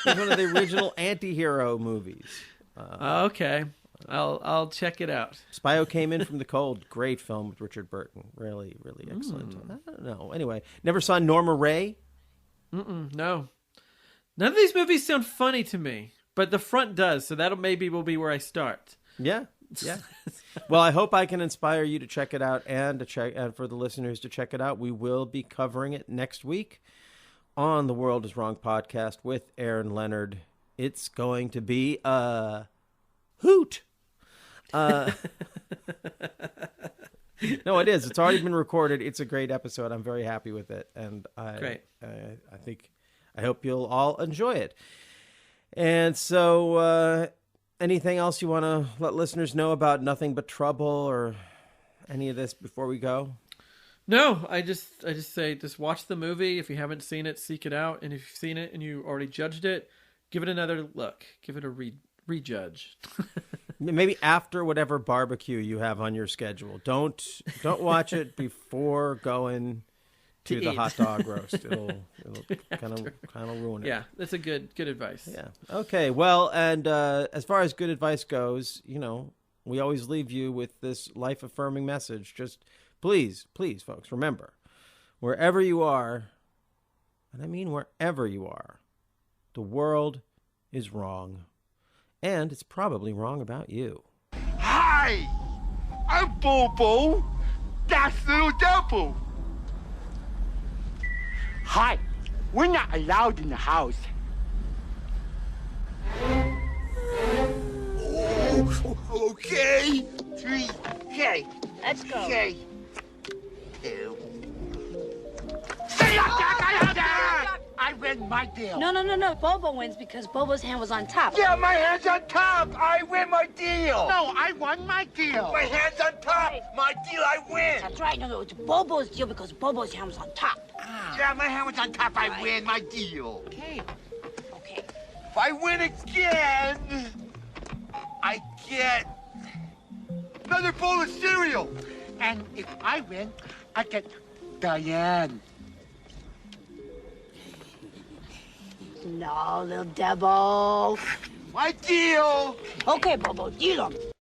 [SPEAKER 4] was one of the original anti-hero movies.
[SPEAKER 1] Okay, I'll check it out.
[SPEAKER 4] Spy Who Came In From the Cold, great film with Richard Burton, really, really excellent. I don't know. Anyway, never saw Norma Ray?
[SPEAKER 1] No, none of these movies sound funny to me, but The Front does, so that'll maybe will be where I start.
[SPEAKER 4] Yeah. Well, I hope I can inspire you to check it out, and for the listeners to check it out. We will be covering it next week on the World Is Wrong podcast with Aaron Leonard. It's going to be a hoot. No, it is. It's already been recorded. It's a great episode. I'm very happy with it, and I hope you'll all enjoy it. And so, anything else you want to let listeners know about Nothing But Trouble or any of this before we go?
[SPEAKER 1] No, I just say, just watch the movie. If you haven't seen it, seek it out. And if you've seen it and you already judged it, give it another look. Give it a rejudge.
[SPEAKER 4] Maybe after whatever barbecue you have on your schedule. Don't watch it before going to the hot dog roast. It'll kind of ruin it.
[SPEAKER 1] Yeah, that's a good advice.
[SPEAKER 4] Yeah. Okay. Well, and as far as good advice goes, we always leave you with this life-affirming message. Just please, folks, remember, wherever you are, and I mean wherever you are, the world is wrong. And it's probably wrong about you.
[SPEAKER 14] Hi! I'm Bobo. That's Little Devil. Hi. We're not allowed in the house. Oh, okay. 3. Okay.
[SPEAKER 10] Let's go.
[SPEAKER 14] Okay. 2. I win my deal.
[SPEAKER 10] No. Bobo wins because Bobo's hand was on top.
[SPEAKER 14] Yeah, my hand's on top. I win my deal. No, I won my deal. My hand's on top.
[SPEAKER 10] Right.
[SPEAKER 14] My deal, I win.
[SPEAKER 10] That's right. No, it's Bobo's deal because Bobo's hand was on top.
[SPEAKER 14] Yeah, my hand was on top. I win my deal.
[SPEAKER 10] Okay.
[SPEAKER 14] If I win again, I get another bowl of cereal. And if I win, I get Diane.
[SPEAKER 10] No, little devil.
[SPEAKER 14] My deal.
[SPEAKER 10] Okay, Bobo, deal 'em.